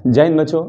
जय हिंद बच्चों,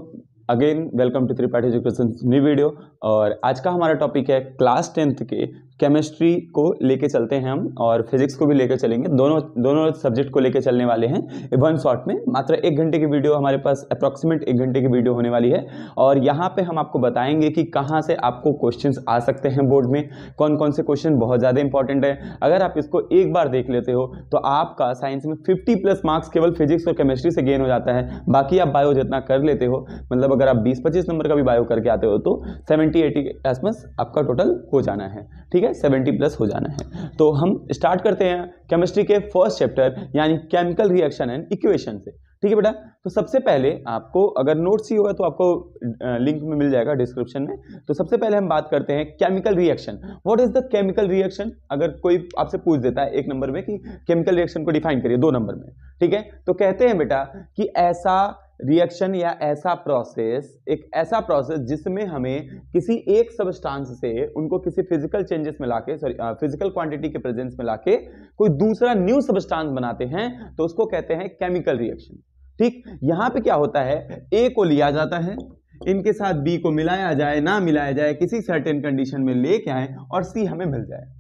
again welcome to Tripathi education new video. और आज का हमारा टॉपिक है क्लास 10th के केमिस्ट्री को लेके चलते हैं हम, और फिजिक्स को भी लेके चलेंगे। दोनों सब्जेक्ट को लेके चलने वाले हैं वन शॉट में। मात्र 1 घंटे की वीडियो हमारे पास, अप्रॉक्सीमेट 1 घंटे की वीडियो होने वाली है। और यहाँ पे हम आपको बताएंगे कि कहाँ से आपको क्वेश्चंस आ सकते हैं बोर्ड में, कौन कौन से क्वेश्चन बहुत ज़्यादा इंपॉर्टेंट है। अगर आप इसको एक बार देख लेते हो तो आपका साइंस में 50+ मार्क्स केवल फिजिक्स और केमिस्ट्री से गेन हो जाता है। बाकी आप बायो जितना कर लेते हो, मतलब अगर आप 20-25 नंबर का भी बायो करके आते हो तो 70-80 के आसपास आपका टोटल हो जाना है। ठीक है, 70+ हो जाना है। तो हम स्टार्ट करते हैं केमिस्ट्री के फर्स्ट चैप्टर यानी केमिकल रिएक्शन एंड इक्वेशन से। ठीक है बेटा, तो सबसे पहले आपको अगर नोट्स ही होगा तो आपको लिंक में मिल जाएगा डिस्क्रिप्शन में। तो सबसे पहले हम बात करते हैं chemical reaction. What is the chemical reaction? अगर कोई आपसे पूछ देता है 1 नंबर में कि केमिकल रिएक्शन को डिफाइन करिए 2 नंबर में, ठीक है, तो कहते हैं बेटा कि ऐसा रिएक्शन या ऐसा प्रोसेस, एक ऐसा प्रोसेस जिसमें हमें किसी एक सब्सटेंस से उनको किसी फिजिकल चेंजेस में लाके, फिजिकल क्वांटिटी के प्रेजेंस में लाके कोई दूसरा न्यू सब्सटेंस बनाते हैं, तो उसको कहते हैं केमिकल रिएक्शन। ठीक, यहां पे क्या होता है, ए को लिया जाता है, इनके साथ बी को मिलाया जाए ना मिलाया जाए, किसी सर्टेन कंडीशन में लेके आए और सी हमें मिल जाए।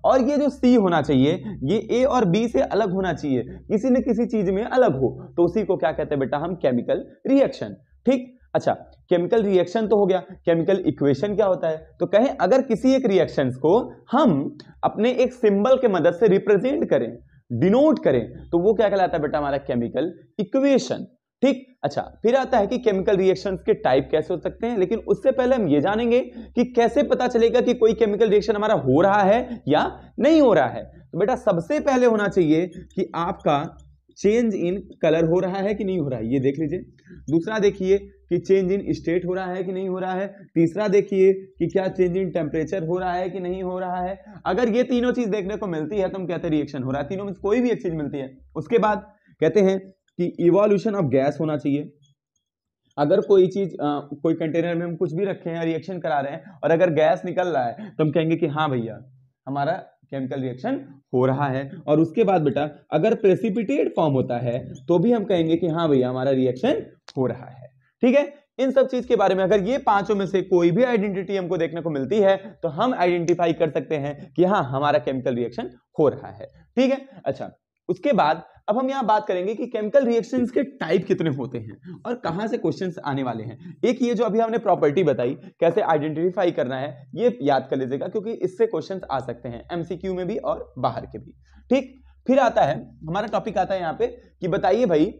और ये जो सी होना चाहिए ये ए और बी से अलग होना चाहिए, किसी न किसी चीज में अलग हो, तो उसी को क्या कहते हैं बेटा हम? Chemical reaction. ठीक, अच्छा, केमिकल रिएक्शन तो हो गया। केमिकल इक्वेशन क्या होता है? तो कहें अगर किसी एक रिएक्शंस को हम अपने एक सिंबल के मदद से रिप्रेजेंट करें, डिनोट करें, तो वो क्या कहलाता है बेटा? हमारा केमिकल इक्वेशन। ठीक, अच्छा, फिर आता है कि केमिकल रिएक्शंस के टाइप कैसे हो सकते हैं, लेकिन उससे पहले हम ये जानेंगे कि कैसे पता चलेगा कि कोई केमिकल रिएक्शन हमारा हो रहा है या नहीं हो रहा है। तो बेटा सबसे पहले होना चाहिए कि आपका चेंज इन कलर हो रहा है कि नहीं हो रहा है, ये देख लीजिए। दूसरा देखिए कि चेंज इन स्टेट हो रहा है कि नहीं हो रहा है। तीसरा देखिए कि क्या चेंज इन टेम्परेचर हो रहा है कि नहीं हो रहा है। अगर ये तीनों चीज देखने को मिलती है तो हम कहते हैं रिएक्शन हो रहा है। तीनों में कोई भी एक चीज मिलती है, उसके बाद कहते हैं कि इवोल्यूशन ऑफ गैस होना चाहिए। अगर कोई चीज कोई कंटेनर में हम कुछ भी रखे हैं, रिएक्शन करा रहे हैं, और अगर गैस निकल रहा है तो हम कहेंगे कि हाँ भैया हमारा केमिकल रिएक्शन हो रहा है। और उसके बाद बेटा अगर प्रेसिपिटेट फॉर्म होता है तो भी हम कहेंगे कि हाँ भैया हमारा रिएक्शन हो रहा है। ठीक है, इन सब चीज के बारे में अगर ये पांचों में से कोई भी आइडेंटिटी हमको देखने को मिलती है तो हम आइडेंटिफाई कर सकते हैं कि हाँ हमारा केमिकल रिएक्शन हो रहा है। ठीक है, अच्छा, उसके बाद अब हम यहां बात करेंगे कि केमिकल रिएक्शंस के टाइप कितने होते हैं और कहां से क्वेश्चंस आने वाले हैं। एक ये जो अभी हमने प्रॉपर्टी बताई कैसे आइडेंटिफाई करना है, ये याद कर लीजिएगा क्योंकि इससे क्वेश्चंस आ सकते हैं एमसीक्यू में भी और बाहर के भी। ठीक, फिर आता है हमारा टॉपिक आता है यहां पे कि बताइए भाई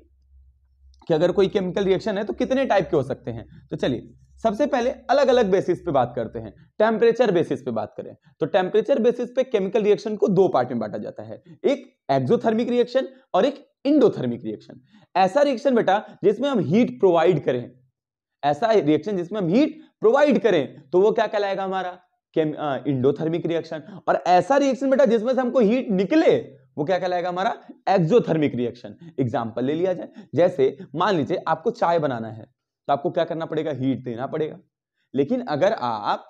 कि अगर कोई केमिकल रिएक्शन है तो कितने टाइप के हो सकते हैं। तो चलिए सबसे पहले अलग अलग बेसिस पे बात करते हैं। टेम्परेचर बेसिस पे बात करें तो टेम्परेचर बेसिस पे केमिकल रिएक्शन को 2 पार्ट में बांटा जाता है, एक एक्सोथर्मिक रिएक्शन और एक इंडोथर्मिक रिएक्शन। ऐसा रिएक्शन बेटा जिसमें हम हीट प्रोवाइड करें, ऐसा रिएक्शन जिसमें हम हीट प्रोवाइड करें तो वो क्या कहलाएगा? हमारा इंडोथर्मिक रिएक्शन। और ऐसा रिएक्शन बेटा जिसमें से हमको हीट निकले वो क्या कहलाएगा? हमारा एक्सोथर्मिक रिएक्शन। एग्जांपल ले लिया जाए, जैसे मान लीजिए आपको चाय बनाना है तो आपको क्या करना पड़ेगा? हीट देना पड़ेगा। लेकिन अगर आप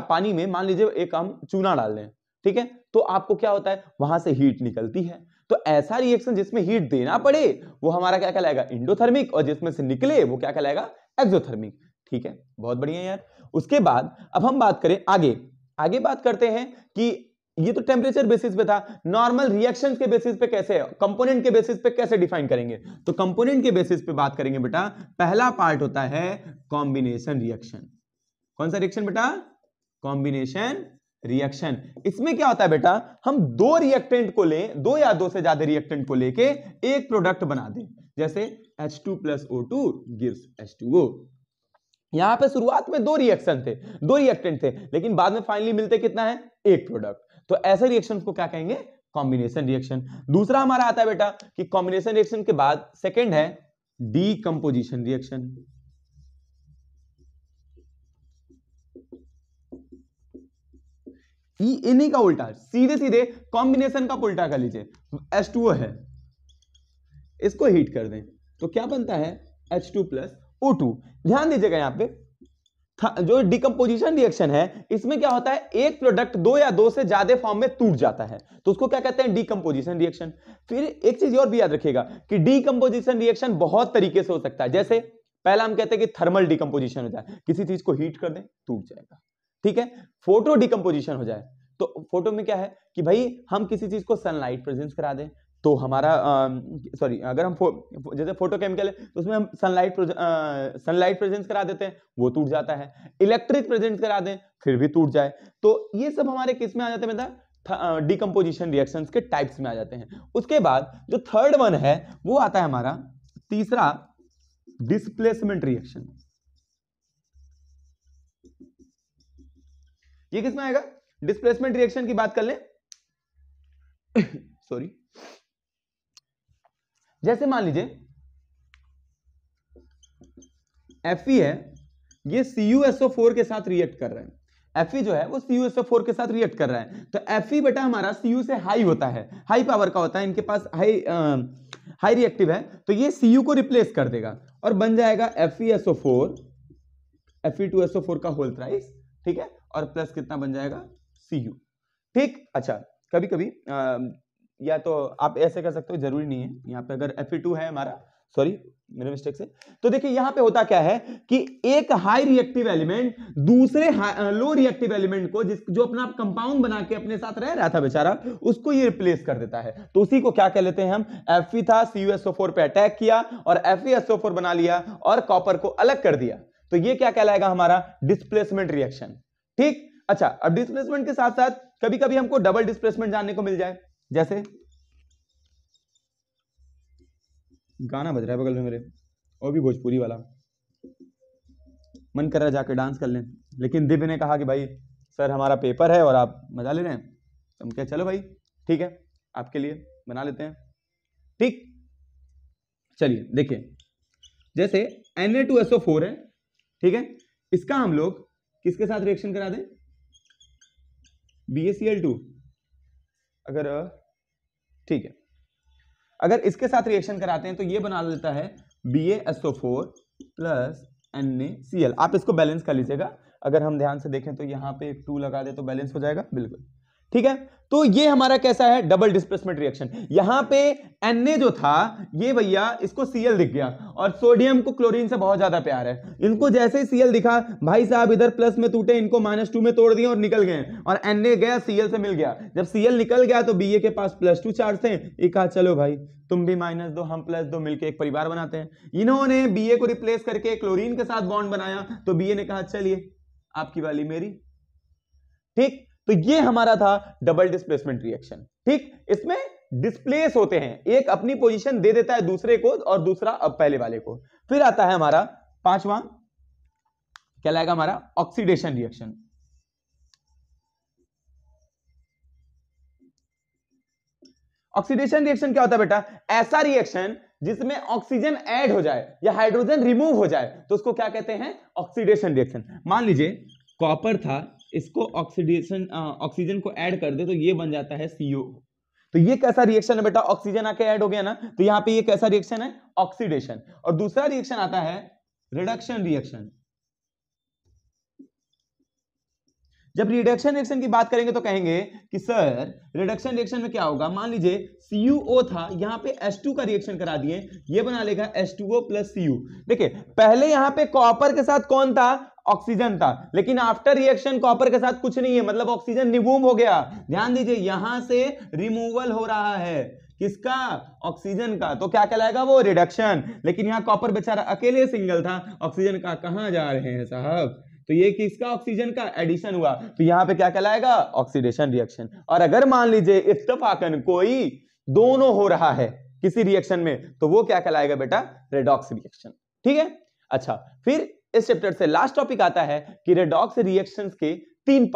पानी में मान लीजिए एक हम चूना डाल दें, ठीक है, तो आपको क्या होता है? वहां से हीट निकलती है। तो ऐसा रिएक्शन जिसमें हीट देना पड़े वो हमारा क्या कहलाएगा? इंडोथर्मिक। और जिसमें से निकले वो क्या कहलाएगा? एक्सोथर्मिक। ठीक है, बहुत बढ़िया यार। उसके बाद अब हम बात करें आगे बात करते हैं कि ये तो टेम्परेचर बेसिस पे था, नॉर्मल रिएक्शंस के बेसिस पे कैसे, कंपोनेंट के बेसिस पे कैसे डिफाइन करेंगे। तो कंपोनेंट के बेसिस पे बात करेंगे बेटा, पहला पार्ट होता है कॉम्बिनेशन रिएक्शन। कौन सा रिएक्शन बेटा? Combination reaction. इसमें क्या होता है बेटा, हम 2 रिएक्टेंट को लें, 2 या 2 से ज्यादा रिएक्टेंट को लेके एक प्रोडक्ट बना दें, जैसे H2+O2 gives H2O। यहां पे शुरुआत में 2 रिएक्शन थे, 2 रिएक्टेंट थे, लेकिन बाद में फाइनली मिलते कितना है? एक प्रोडक्ट। तो ऐसे रिएक्शन को क्या कहेंगे? Combination reaction. दूसरा हमारा आता है बेटा कि कॉम्बिनेशन रिएक्शन के बाद सेकंड है डीकंपोजिशन रिएक्शन। इन्हीं का उल्टा, सीधे सीधे कॉम्बिनेशन का उल्टा कर लीजिए। H2O है, इसको हीट कर दें तो क्या बनता है? H2+O2। ध्यान दीजिएगा यहां पे जो डिकम्पोजिशन रिएक्शन है इसमें क्या होता है? एक प्रोडक्ट 2 या 2 से ज्यादा फॉर्म में टूट जाता है तो उसको क्या कहते हैं? Decomposition reaction. फिर एक चीज और भी याद रखिएगा कि डिकम्पोजिशन रिएक्शन बहुत तरीके से हो सकता है, जैसे पहला हम कहते हैं कि थर्मल डिकम्पोजिशन हो जाए, किसी चीज को हीट कर दें टूट जाएगा, ठीक है। फोटो डिकम्पोजिशन हो जाए, तो फोटो में क्या है कि भाई हम किसी चीज को सनलाइट प्रेजेंस करा दें तो हमारा सॉरी अगर हम जैसे फोटोकेमिकल है तो उसमें हम सनलाइट प्रेजेंस करा देते हैं, वो टूट जाता है। इलेक्ट्रिक प्रेजेंस करा दें फिर भी टूट जाए। तो ये सब हमारे किस में आ जाते हैं बेटा, डिकम्पोजिशन रिएक्शंस के टाइप्स में आ जाते हैं। उसके बाद जो थर्ड वन है वो आता है हमारा तीसरा, डिस्प्लेसमेंट रिएक्शन। ये किस में आएगा? डिस्प्लेसमेंट रिएक्शन की बात कर ले सॉरी, जैसे मान लीजिए Fe है, ये CuSO4 के साथ रिएक्ट कर रहे हैं। Fe जो है वो CuSO4 के साथ रिएक्ट कर रहा है, तो Fe बेटा हमारा Cu से हाई होता है, हाई पावर का होता है, इनके पास हाई रिएक्टिव है, तो ये Cu को रिप्लेस कर देगा और बन जाएगा FeSO4 Fe2SO4 का होल थ्राइस, ठीक है, और प्लस कितना बन जाएगा Cu, ठीक। अच्छा, कभी कभी या तो आप ऐसे कर सकते हो, जरूरी नहीं है, यहाँ पे अगर Fe2 है हमारा, सॉरी मेरे मिस्टेक से, तो देखिए यहां पे होता क्या है कि एक हाई रिएक्टिव एलिमेंट दूसरे लो रिएक्टिव एलिमेंट को जो अपना कंपाउंड बना के अपने साथ रह रहा था बेचारा, उसको ये रिप्लेस कर देता है। तो उसी को क्या कह लेते हैं हम, Fe था, CuSO4 पे अटैक किया और FeSO4 बना लिया और कॉपर को अलग कर दिया, तो ये क्या कहलाएगा हमारा डिस्प्लेसमेंट रिएक्शन, ठीक। अच्छा, अब डिस्प्लेसमेंट के साथ साथ कभी कभी हमको डबल डिस्प्लेसमेंट जानने को मिल जाए, जैसे गाना बज रहा है बगल में मेरे, और भी भोजपुरी वाला, मन कर रहा है जाके डांस कर लें, लेकिन दिव्य ने कहा कि भाई सर हमारा पेपर है और आप मजा ले रहे हैं, तो हम क्या चलो भाई ठीक है आपके लिए बना लेते हैं, ठीक। चलिए देखिए, जैसे Na2SO4 है, ठीक है, इसका हम लोग किसके साथ रिएक्शन करा दें, BaCl2, अगर ठीक है, अगर इसके साथ रिएक्शन कराते हैं तो ये बना लेता है BaSO4 प्लस NaCl। आप इसको बैलेंस कर लीजिएगा, अगर हम ध्यान से देखें तो यहाँ पे एक 2 लगा दे तो बैलेंस हो जाएगा, बिल्कुल ठीक है। तो ये हमारा कैसा है, डबल डिस्प्लेसमेंट रिएक्शन। यहां पे Na जो था ये भैया इसको Cl दिख गया, और सोडियम को क्लोरीन से बहुत ज्यादा प्यार है, इनको जैसे ही Cl दिखा भाई साहब इधर प्लस में टूटे, इनको -2 में तोड़ दिए और निकल गए, और Na गया Cl से मिल गया। जब Cl निकल गया तो Ba के पास +2 चार्ज थे, एक कहा चलो भाई तुम भी -2 हम +2 मिलके एक परिवार बनाते हैं। इन्होंने Ba को रिप्लेस करके क्लोरीन के साथ बॉन्ड बनाया, तो Ba ने कहा चलिए आपकी वाली मेरी, ठीक। तो ये हमारा था डबल डिस्प्लेसमेंट रिएक्शन, ठीक। इसमें डिस्प्लेस होते हैं, एक अपनी पोजीशन दे देता है दूसरे को और दूसरा अब पहले वाले को। फिर आता है हमारा पांचवा, क्या लाएगा हमारा ऑक्सीडेशन रिएक्शन। ऑक्सीडेशन रिएक्शन क्या होता है बेटा, ऐसा रिएक्शन जिसमें ऑक्सीजन ऐड हो जाए या हाइड्रोजन रिमूव हो जाए, तो उसको क्या कहते हैं, ऑक्सीडेशन रिएक्शन। मान लीजिए कॉपर था, इसको ऑक्सीजन को ऐड कर दे तो ये बन जाता है CO। तो ये कैसा रिएक्शन है बेटा, ऑक्सीजन आके ऐड हो गया ना, तो यहां पे ये कैसा रिएक्शन है, ऑक्सीडेशन। और दूसरा रिएक्शन आता है रिडक्शन रिएक्शन। जब रिडक्शन रिएक्शन की बात करेंगे तो कहेंगे कि सर रिडक्शन रिएक्शन में क्या होगा, मान लीजिए CuO था, यहां पे H2 का रिएक्शन करा दिए, ये बना लेगा H2O प्लस Cu। देखिए पहले यहां पे कॉपर के साथ कौन था, ऑक्सीजन था, लेकिन आफ्टर रिएक्शन कॉपर के साथ कुछ नहीं है, मतलब ऑक्सीजन रिमूव हो गया। ध्यान दीजिए यहां से रिमूवल हो रहा है, किसका, ऑक्सीजन का, तो क्या कहलाएगा वो रिडक्शन। लेकिन यहां कॉपर बेचारा अकेले सिंगल था, ऑक्सीजन का कहां जा रहे हैं साहब, तो ये किसका, ऑक्सीजन का एडिशन हुआ, तो यहां पे क्या कहलाएगा, ऑक्सीडेशन रिएक्शन। और अगर मान लीजिए इत्तेफाकन कोई दोनों हो रहा है किसी रिएक्शन में, तो वो क्या कहलाएगा बेटा, रेडॉक्स रिएक्शन, ठीक है। अच्छा, फिर इस चैप्टर से लास्ट टॉपिक आता है कि रेडॉक्स रिएक्शंस के तीन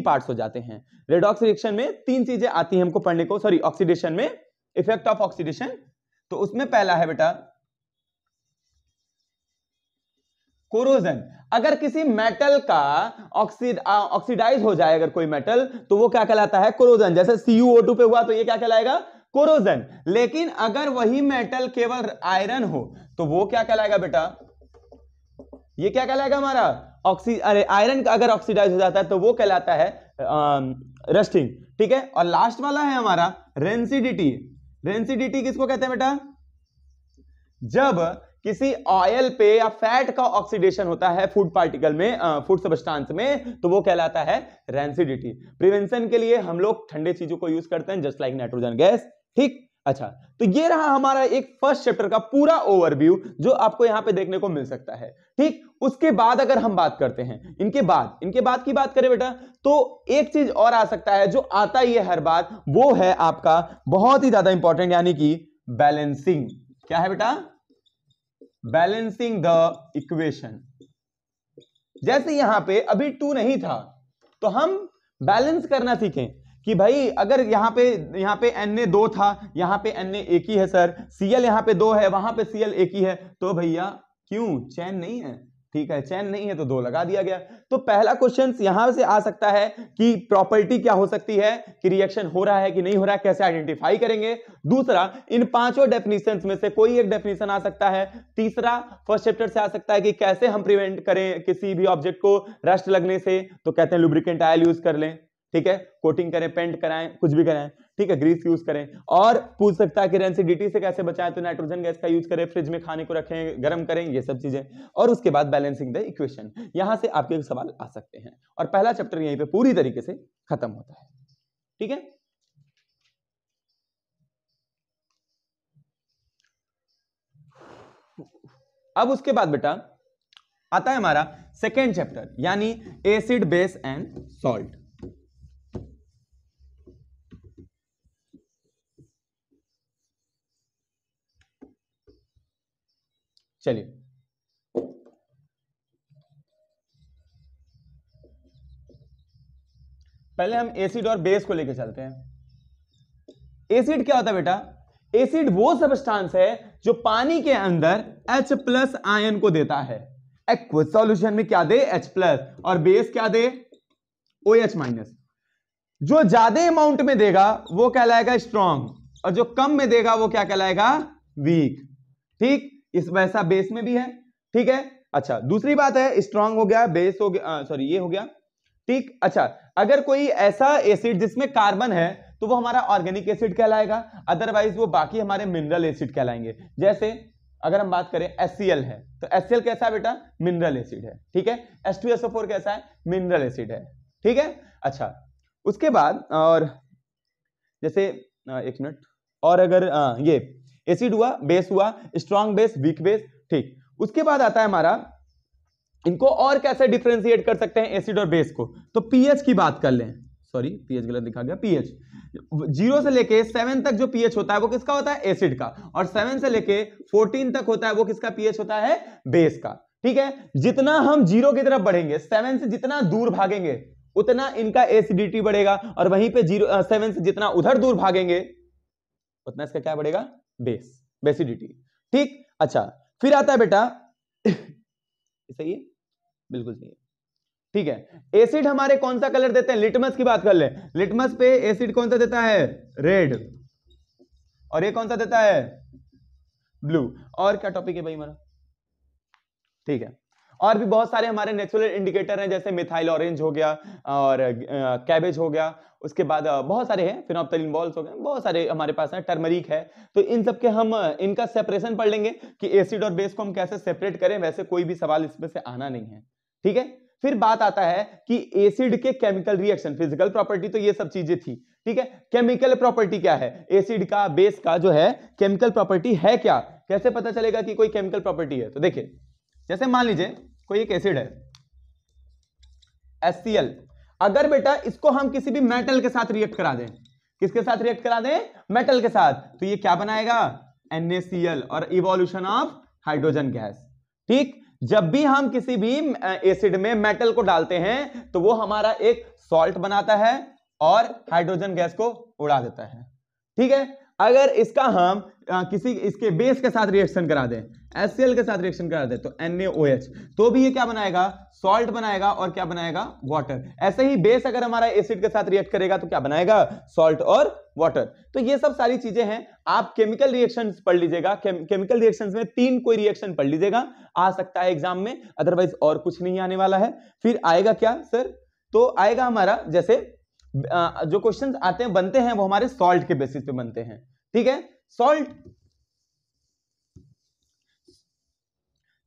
पार्ट्स हो जाते हैं। रेडॉक्स रिएक्शन में 3 चीजें आती हैं हमको पढ़ने को, सॉरी ऑक्सीडेशन में, इफेक्ट ऑफ ऑक्सीडेशन। तो उसमें पहला है बेटा कोरोजन। अगर किसी मेटल का ऑक्सीडाइज हो जाए अगर कोई मेटल, तो वो क्या कहलाता है, कोरोजन। जैसे CuO2 पे हुआ तो ये क्या कहलाएगा, कोरोजन। लेकिन अगर वही मेटल केवल आयरन हो तो वो क्या कहलाएगा बेटा, ये क्या कहलाएगा हमारा आयरन का अगर ऑक्सीडाइज हो जाता है तो वो कहलाता है रस्टिंग, ठीक है। और लास्ट वाला है हमारा रेंसिडिटी। रेंसिडिटी किसको कहते हैं बेटा, जब किसी ऑयल पे या फैट का ऑक्सीडेशन होता है फूड पार्टिकल में, फूड सब्सटेंस में, तो वो कहलाता है रेंसिडिटी। प्रिवेंशन के लिए हम लोग ठंडे चीजों को यूज करते हैं, जस्ट लाइक नाइट्रोजन गैस। ठीक, अच्छा, तो ये रहा हमारा एक फर्स्ट चैप्टर का पूरा ओवरव्यू जो आपको यहां पे देखने को मिल सकता है। ठीक, उसके बाद अगर हम बात करते हैं इनके बाद की बात करें बेटा, तो एक चीज और आ सकता है जो आता ही है हर बार, वो है आपका बहुत ही ज्यादा इंपॉर्टेंट, यानी कि बैलेंसिंग। क्या है बेटा? Balancing the equation. जैसे यहां पे अभी 2 नहीं था, तो हम बैलेंस करना सीखें कि भाई अगर यहां पे Na 2 था, यहां पे Na 1 ही है सर, Cl यहां पे 2 है, वहां पे Cl 1 ही है, तो भैया क्यों चैन नहीं है? ठीक है, चैन नहीं है तो 2 लगा दिया गया। तो पहला क्वेश्चन यहां से आ सकता है कि प्रॉपर्टी क्या हो सकती है, कि रिएक्शन हो रहा है कि नहीं हो रहा है, कैसे आइडेंटिफाई करेंगे। दूसरा, इन पांचों डेफिनेशंस में से कोई एक डेफिनेशन आ सकता है। तीसरा, फर्स्ट चैप्टर से आ सकता है कि कैसे हम प्रिवेंट करें किसी भी ऑब्जेक्ट को रस्ट लगने से, तो कहते हैं लुब्रिकेंट ऑयल यूज कर लें। ठीक है, कोटिंग करें, पेंट कराएं, कुछ भी कराएं, ठीक है, ग्रीस यूज करें। और पूछ सकता है कि रेंसिडिटी से कैसे बचाएं, तो नाइट्रोजन गैस का यूज करें, फ्रिज में खाने को रखें, गर्म करें, ये सब चीजें। और उसके बाद बैलेंसिंग द इक्वेशन, यहां से आपके सवाल आ सकते हैं। और पहला चैप्टर यहीं पे पूरी तरीके से खत्म होता है। ठीक है, अब उसके बाद बेटा आता है हमारा सेकेंड चैप्टर, यानी एसिड, बेस एंड सॉल्ट। चलिए, पहले हम एसिड और बेस को लेकर चलते हैं। एसिड क्या होता है बेटा? एसिड वो सब्सटेंस है जो पानी के अंदर H+ आयन को देता है। एक्वस सॉल्यूशन में क्या दे? H+, और बेस क्या दे? OH-। जो ज्यादा अमाउंट में देगा वो कहलाएगा स्ट्रॉन्ग, और जो कम में देगा वो क्या कहलाएगा? वीक। ठीक, इस वैसा बेस में भी है। ठीक है, अच्छा, दूसरी बात है, स्ट्रॉन्ग हो गया, बेस हो गया, सॉरी ये हो गया। ठीक, अच्छा, अगर कोई ऐसा एसिड जिसमें कार्बन है तो वो हमारा ऑर्गेनिक एसिड कहलाएगा, अदरवाइज वो बाकी हमारे मिनरल एसिड कहलाएंगे। जैसे अगर हम बात करें HCl है, तो HCl कैसा है बेटा? मिनरल एसिड है। ठीक है, H2SO4 कैसा है? मिनरल एसिड है। ठीक है, अच्छा, उसके बाद और जैसे एक मिनट, और अगर ये एसिड हुआ, बेस हुआ, स्ट्रॉन्ग बेस, वीक बेस। ठीक, उसके बाद आता है हमारा, इनको और कैसे डिफरेंशिएट कर सकते हैं एसिड और बेस को, तो पीएच की बात कर लें। सॉरी, पीएच गलत लिखा गया। पीएच 0 से लेके 7 तक जो पीएच होता है वो किसका होता है? एसिड का। और 7 से लेके 14 तक होता है वो किसका पीएच होता है? बेस का। ठीक है, जितना हम 0 की तरफ बढ़ेंगे, 7 से जितना दूर भागेंगे उतना इनका एसिडिटी बढ़ेगा, और वहीं पे 7 से जितना उधर दूर भागेंगे उतना इसका क्या बढ़ेगा? बेस, बेसिडिटी। ठीक, अच्छा, फिर आता है बेटा सही है, बिल्कुल सही है। ठीक है, एसिड हमारे कौन सा कलर देते हैं? लिटमस की बात कर ले, लिटमस पे एसिड कौन सा देता है? रेड। और ये कौन सा देता है? ब्लू। और क्या टॉपिक है भाई हमारा? ठीक है, और भी बहुत सारे हमारे नेचुरल इंडिकेटर हैं, जैसे मिथाइल ऑरेंज हो गया, और कैबेज हो गया, उसके बाद बहुत सारे हैं, फिनोप्थलीन बॉल्स हो गए, बहुत सारे हमारे पास हैं, टर्मरिक है। तो इन सब के हम इनका सेपरेशन पढ़ लेंगे कि एसिड और बेस को हम कैसे सेपरेट करें। वैसे कोई भी सवाल इसमें से आना नहीं है। ठीक है, फिर बात आता है कि एसिड के केमिकल रिएक्शन, फिजिकल प्रॉपर्टी तो ये सब चीजें थी। ठीक है, केमिकल प्रॉपर्टी क्या है एसिड का, बेस का जो है केमिकल प्रॉपर्टी है क्या? कैसे पता चलेगा कि कोई केमिकल प्रॉपर्टी है? तो देखिए, जैसे मान लीजिए कोई एक एसिड है HCl, अगर बेटा इसको हम किसी भी मेटल के साथ रिएक्ट करा दें, किसके साथ रिएक्ट करा दें? मेटल के साथ, तो ये क्या बनाएगा? NaCl, और इवोल्यूशन ऑफ हाइड्रोजन गैस। ठीक, जब भी हम किसी भी एसिड में मेटल को डालते हैं तो वो हमारा एक सॉल्ट बनाता है और हाइड्रोजन गैस को उड़ा देता है। ठीक है, अगर इसका हम किसी इसके बेस के साथ रिएक्शन करा दें, HCl के साथ रिएक्शन करा दें, तो NaOH, तो भी ये क्या बनाएगा? सॉल्ट बनाएगा, और क्या बनाएगा? वाटर। ऐसे ही बेस अगर हमारा एसिड के साथ रिएक्ट करेगा तो क्या बनाएगा? सॉल्ट और वाटर। तो ये सब सारी चीजें हैं, आप केमिकल रिएक्शंस पढ़ लीजिएगा। केमिकल रिएक्शंस में 3 कोई रिएक्शन पढ़ लीजिएगा, आ सकता है एग्जाम में, अदरवाइज और कुछ नहीं आने वाला है। फिर आएगा क्या सर? तो आएगा हमारा, जैसे जो क्वेश्चंस आते हैं, बनते हैं, वो हमारे सॉल्ट के बेसिस पे बनते हैं। ठीक है, सॉल्ट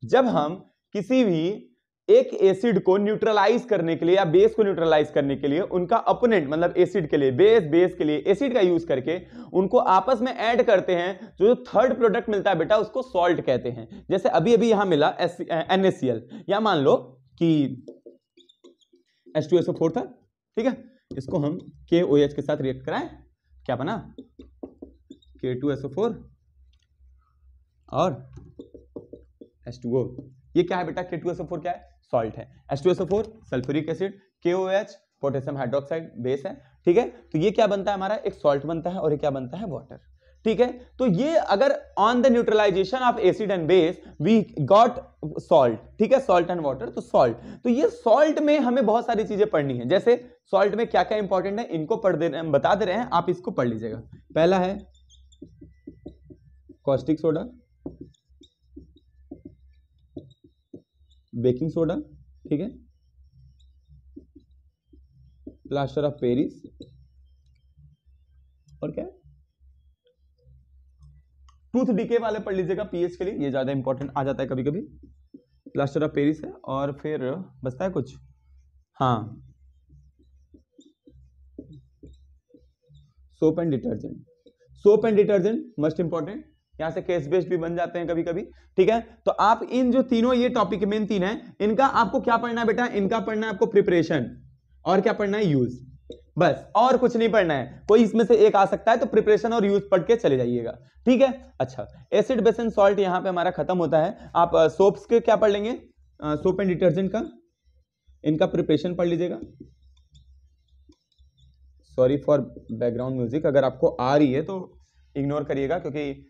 जब हम किसी भी एक एसिड को न्यूट्रलाइज करने के लिए या बेस को न्यूट्रलाइज करने के लिए उनका अपोनेंट मतलब एसिड के लिए बेस के लिए एसिड का यूज करके उनको आपस में ऐड करते हैं, जो थर्ड प्रोडक्ट मिलता है बेटा उसको सॉल्ट कहते हैं। जैसे अभी अभी यहां मिला NaCl, या मान लो कि H2SO4 था, ठीक है, इसको हम KOH के साथ रिएक्ट कराएं, क्या बना K2SO4 और H2O। ये क्या है बेटा, K2SO4 क्या है, सॉल्ट है, H2SO4 sulphuric acid, KOH potassium hydroxide base है, ठीक है। तो ये क्या बनता है हमारा, एक सॉल्ट बनता है और ये क्या बनता है, वाटर, ठीक है। तो ये अगर on the neutralization of acid and base we got salt, ठीक है, सॉल्ट एंड वाटर, तो सॉल्ट, तो ये सॉल्ट में हमें बहुत सारी चीजें पढ़नी है। जैसे सॉल्ट में क्या क्या इंपॉर्टेंट है इनको पढ़ दे रहे हैं, बता दे रहे हैं, आप इसको पढ़ लीजिएगा। पहला है कॉस्टिक सोडा, बेकिंग सोडा, ठीक है, प्लास्टर ऑफ पेरिस, और क्या, टूथ डीके वाले पढ़ लीजिएगा पीएच के लिए, ये ज्यादा इंपॉर्टेंट आ जाता है कभी कभी। प्लास्टर ऑफ पेरिस है, और फिर बचता है कुछ, हाँ, soap and detergent, soap and detergent must important, यहां से केस बेस्ड भी बन जाते हैं कभी कभी, ठीक है। तो आप इन जो तीनों ये टॉपिक मेन तीन है, इनका आपको क्या पढ़ना है बेटा, इनका पढ़ना है आपको प्रिपरेशन, और क्या पढ़ना है, यूज, बस, और कुछ नहीं पढ़ना है। कोई इसमें से एक आ सकता है तो प्रिपरेशन और यूज पढ़ के चले जाइएगा, ठीक है। अच्छा, एसिड बेस एंड सॉल्ट यहां पे हमारा खत्म होता है। आप सोप्स के क्या पढ़ लेंगे, सोप एंड डिटर्जेंट का, इनका प्रिपरेशन पढ़ लीजिएगा। सॉरी फॉर बैकग्राउंड म्यूजिक, अगर आपको आ रही है तो इग्नोर करिएगा, क्योंकि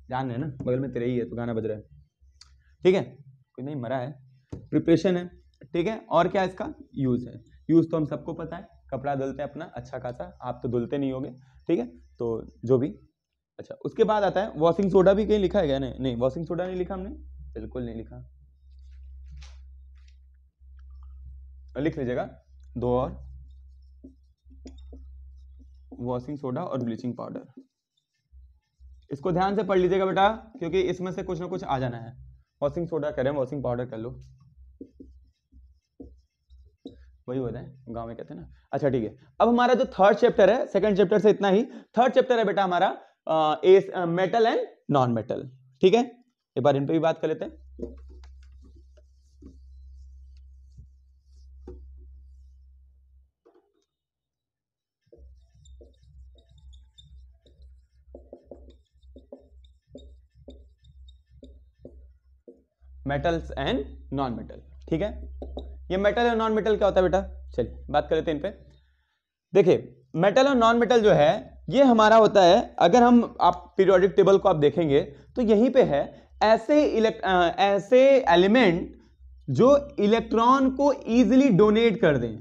जान रहे ना बगल में तेरे ही है तो गाना बज रहा है, ठीक है, कोई नहीं मरा है। प्रिपरेशन है, ठीक है, और क्या इसका यूज है, यूज तो हम सबको पता है, कपड़ा धुलते हैं अपना अच्छा खासा, आप तो धुलते नहीं होगे, ठीक है, तो जो भी। अच्छा, उसके बाद आता है वॉशिंग सोडा, भी कहीं लिखा है क्या, नहीं, वॉशिंग सोडा नहीं लिखा हमने, बिल्कुल नहीं लिखा, लिख लीजिएगा, दो और, वॉशिंग सोडा और ब्लीचिंग पाउडर, इसको ध्यान से पढ़ लीजिएगा बेटा, क्योंकि इसमें से कुछ ना कुछ आ जाना है। वॉशिंग सोडा करें, वॉशिंग पाउडर कर लो, वही होता है गांव में कहते हैं ना। अच्छा ठीक है, अब हमारा जो थर्ड चैप्टर है, सेकंड चैप्टर से इतना ही, थर्ड चैप्टर है बेटा हमारा मेटल एंड नॉन मेटल, ठीक है, एक बार इन पे भी बात कर लेते हैं। मेटल्स एंड नॉन मेटल, ठीक है, ये मेटल और नॉन मेटल क्या होता है बेटा, चलिए बात कर लेते हैं इन पे। देखिए, मेटल और नॉन मेटल जो है ये हमारा होता है, अगर हम आप पीरियोडिक टेबल को आप देखेंगे तो यहीं पे है ऐसे एलिमेंट जो इलेक्ट्रॉन को इजीली डोनेट कर दें,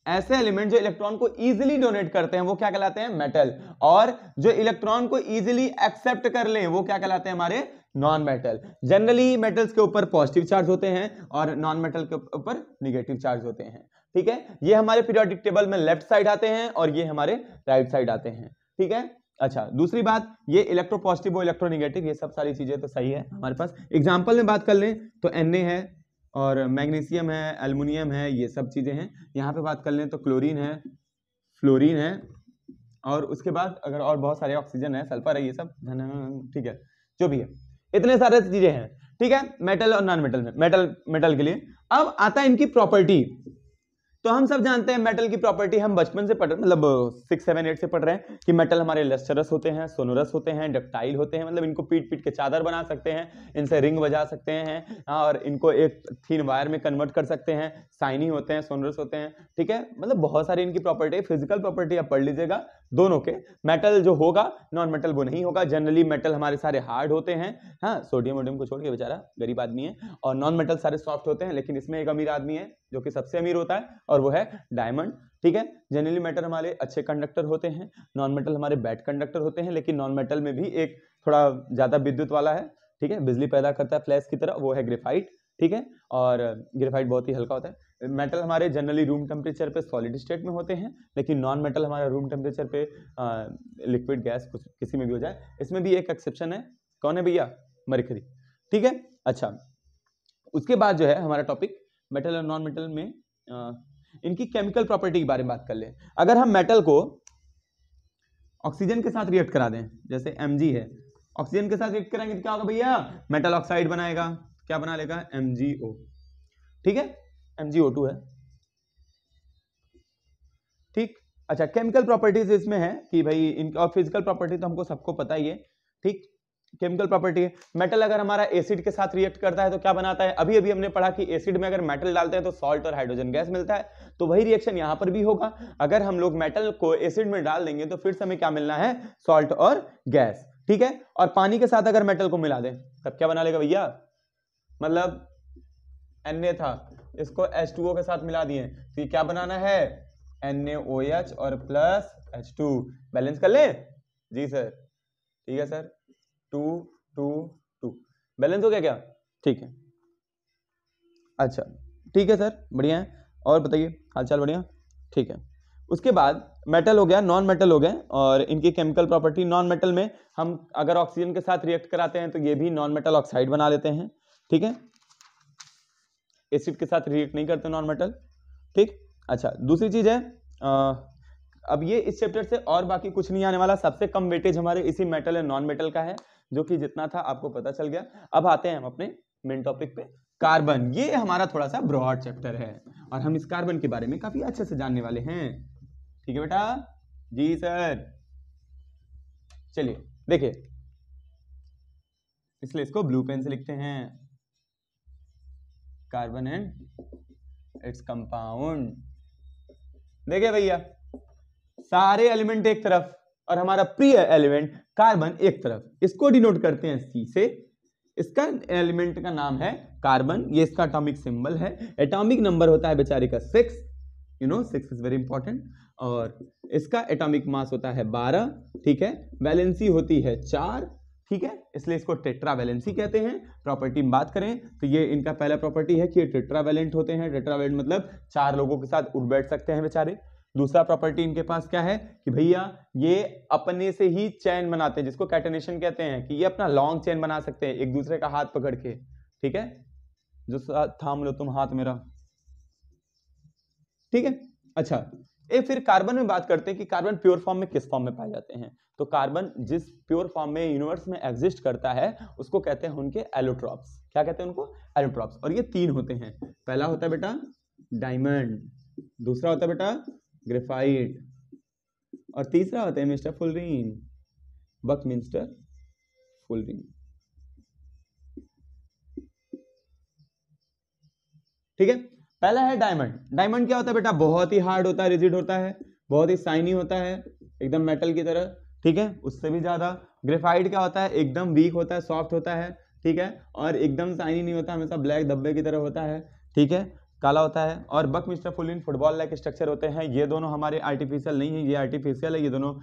ऐसे एलिमेंट जो इलेक्ट्रॉन को इजीली डोनेट करते हैं वो क्या कहलाते हैं, मेटल, और जो इलेक्ट्रॉन को इजीली एक्सेप्ट कर लें वो क्या कहलाते हैं, हमारे नॉन मेटल। जनरली मेटल्स के ऊपर पॉजिटिव चार्ज होते हैं और नॉन मेटल के ऊपर निगेटिव चार्ज होते हैं, ठीक है। ये हमारे पीरियोडिक टेबल में लेफ्ट साइड आते हैं और ये हमारे राइट साइड आते हैं, ठीक है। अच्छा, दूसरी बात, ये इलेक्ट्रो पॉजिटिव और इलेक्ट्रो निगेटिव, ये सब सारी चीजें तो सही है हमारे पास। एग्जांपल में बात कर लें तो Na है, और मैग्नीशियम है, एल्युमिनियम है, ये सब चीजें हैं। यहाँ पे बात कर लें तो क्लोरीन है, फ्लोरीन है, और उसके बाद अगर और बहुत सारे ऑक्सीजन है, सल्फर है, ये सब, ठीक है, जो भी है, इतने सारे चीजें हैं, ठीक है, मेटल और नॉन मेटल में। मेटल के लिए अब आता है इनकी प्रॉपर्टी। तो हम सब जानते हैं मेटल की प्रॉपर्टी, हम बचपन से पढ़, मतलब 6, 7, 8 से पढ़ रहे हैं कि मेटल हमारे लस्टरस होते हैं, सोनोरस होते हैं, डक्टाइल होते हैं, मतलब इनको पीट पीट के चादर बना सकते हैं, इनसे रिंग बजा सकते हैं, और इनको एक थीन वायर में कन्वर्ट कर सकते हैं, शाइनी होते हैं, सोनोरस होते हैं, ठीक है, मतलब बहुत सारी इनकी प्रॉपर्टी, फिजिकल प्रॉपर्टी आप पढ़ लीजिएगा दोनों के। मेटल जो होगा, नॉन मेटल वो नहीं होगा। जनरली मेटल हमारे सारे हार्ड होते हैं, हाँ, सोडियम वोडियम को छोड़ के, बेचारा गरीब आदमी है, और नॉन मेटल सारे सॉफ्ट होते हैं। लेकिन इसमें एक अमीर आदमी है जो कि सबसे अमीर होता है, और वो है डायमंड, ठीक है। जनरली मेटल हमारे अच्छे कंडक्टर होते हैं, नॉन मेटल हमारे बैड कंडक्टर होते हैं, लेकिन नॉन मेटल में भी एक थोड़ा ज्यादा विद्युत वाला है, ठीक है, बिजली पैदा करता है फ्लैश की तरह, वो है ग्रेफाइट, ठीक है, और ग्रेफाइट बहुत ही हल्का होता है। मेटल हमारे जनरली रूम टेम्परेचर पे सॉलिड स्टेट में होते हैं, लेकिन नॉन मेटल हमारा रूम टेम्परेचर पे लिक्विड गैस कुछ किसी में भी हो जाए। इसमें भी एक एक्सेप्शन है, कौन है भैया, मरकरी, ठीक है। अच्छा, उसके बाद जो है हमारा टॉपिक मेटल और नॉन मेटल में इनकी केमिकल प्रॉपर्टी के बारे में बात कर ले। अगर हम मेटल को ऑक्सीजन के साथ रिएक्ट करा दें, जैसे Mg है, ऑक्सीजन के साथ रिएक्ट कराएंगे तो क्या होगा भैया, मेटल ऑक्साइड बनाएगा, क्या बना लेगा, MgO, ठीक है, MgO2 है, ठीक। अच्छा, केमिकल प्रॉपर्टीज इसमें है कि भाई इनकी, और फिजिकल प्रॉपर्टी तो हमको सबको पता ही है, ठीक। केमिकल प्रॉपर्टी है, मेटल अगर हमारा एसिड के साथ रिएक्ट करता है तो क्या बनाता है, अभी अभी हमने पढ़ा कि एसिड में अगर मेटल डालते हैं तो सॉल्ट और हाइड्रोजन गैस मिलता है, तो वही रिएक्शन यहां पर भी होगा। अगर हम लोग मेटल को एसिड में डाल देंगे तो फिर से हमें क्या मिलना है, सॉल्ट और गैस, ठीक है। और पानी के साथ अगर मेटल को मिला दें तब क्या बना लेगा भैया, मतलब Na था, इसको H2O के साथ मिला दिए तो ये क्या बनाना है, NaOH और प्लस H2, बैलेंस कर ले जी सर, ठीक है सर, 2 2 2, बैलेंस हो गया क्या, ठीक है। अच्छा, ठीक है सर, बढ़िया है, और बताइए हालचाल, बढ़िया, ठीक है। उसके बाद मेटल हो गया, नॉन मेटल हो गए, और इनकी केमिकल प्रॉपर्टी, नॉन मेटल में हम अगर ऑक्सीजन के साथ रिएक्ट कराते हैं तो ये भी नॉन मेटल ऑक्साइड बना लेते हैं, ठीक है, एसिड के साथ रिएक्ट नहीं करते नॉन मेटल, ठीक। अच्छा, दूसरी चीज है, अब ये इस चैप्टर से और बाकी कुछ नहीं आने वाला, सबसे कम वेटेज हमारे इसी मेटल एंड नॉन मेटल का है, जो कि जितना था आपको पता चल गया। अब आते हैं हम अपने मेन टॉपिक पे, कार्बन। ये हमारा थोड़ा सा ब्रॉड चैप्टर है और हम इस कार्बन के बारे में काफी अच्छे से जानने वाले हैं, ठीक है बेटा, जी सर। चलिए देखिए, इसलिए इसको ब्लू पेन से लिखते हैं, कार्बन एंड इट्स कंपाउंड। देखिए भैया, सारे एलिमेंट एक तरफ और हमारा प्रिय एलिमेंट कार्बन एक तरफ, इसको डिनोट करते हैं C से, इसका एलिमेंट का नाम है कार्बन, ये इसका एटॉमिक सिंबल है, एटॉमिक नंबर होता है बेचारे का 6, you know 6 is very important, और इसका एटॉमिक मास होता है 12, ठीक है, वैलेंसी होती है 4, ठीक है, इसलिए इसको टेट्रावैलेंसी कहते हैं। प्रॉपर्टी में बात करें तो ये इनका पहला प्रॉपर्टी है कि ये टेट्रावैलेंट होते हैं, टेट्रावैलेंट मतलब 4 लोगों के साथ उड़ बैठ सकते हैं बेचारे। दूसरा प्रॉपर्टी इनके पास क्या है कि भैया ये अपने से ही चैन बनाते हैं, जिसको कैटेनेशन कहते हैं, कि ये अपना लॉन्ग चैन बना सकते हैं एक दूसरे का हाथ पकड़ के, ठीक है, जो थाम लो तुम हाथ मेरा, ठीक है। अच्छा, एक फिर कार्बन में बात करते हैं कि कार्बन प्योर फॉर्म में किस फॉर्म में पाए जाते हैं, तो कार्बन जिस प्योर फॉर्म में यूनिवर्स में एग्जिस्ट करता है उसको कहते हैं उनके एलोट्रॉप्स। क्या कहते हैं उनको, एलोट्रॉप्स। और ये 3 होते हैं, पहला होता है बेटा डायमंड, दूसरा होता है बेटा ग्रेफाइट, और तीसरा होता है मिस्टर फुलरिन, बकमिंस्टर फुलरिन, ठीक है। पहला है डायमंड। डायमंड क्या होता है बेटा, बहुत ही हार्ड होता है, रिजिड होता है, बहुत ही शाइनी होता है, एकदम मेटल की तरह, ठीक है, उससे भी ज्यादा। ग्रेफाइट क्या होता है, एकदम वीक होता है, सॉफ्ट होता है, ठीक है, और एकदम शाइनी नहीं होता, हमेशा ब्लैक धब्बे की तरह होता है, ठीक है, काला होता है। और Buckminster fullerene football like structure होते हैं। ये दोनों हमारे आर्टिफिशियल नहीं है, ये आर्टिफिशियल है, ये दोनों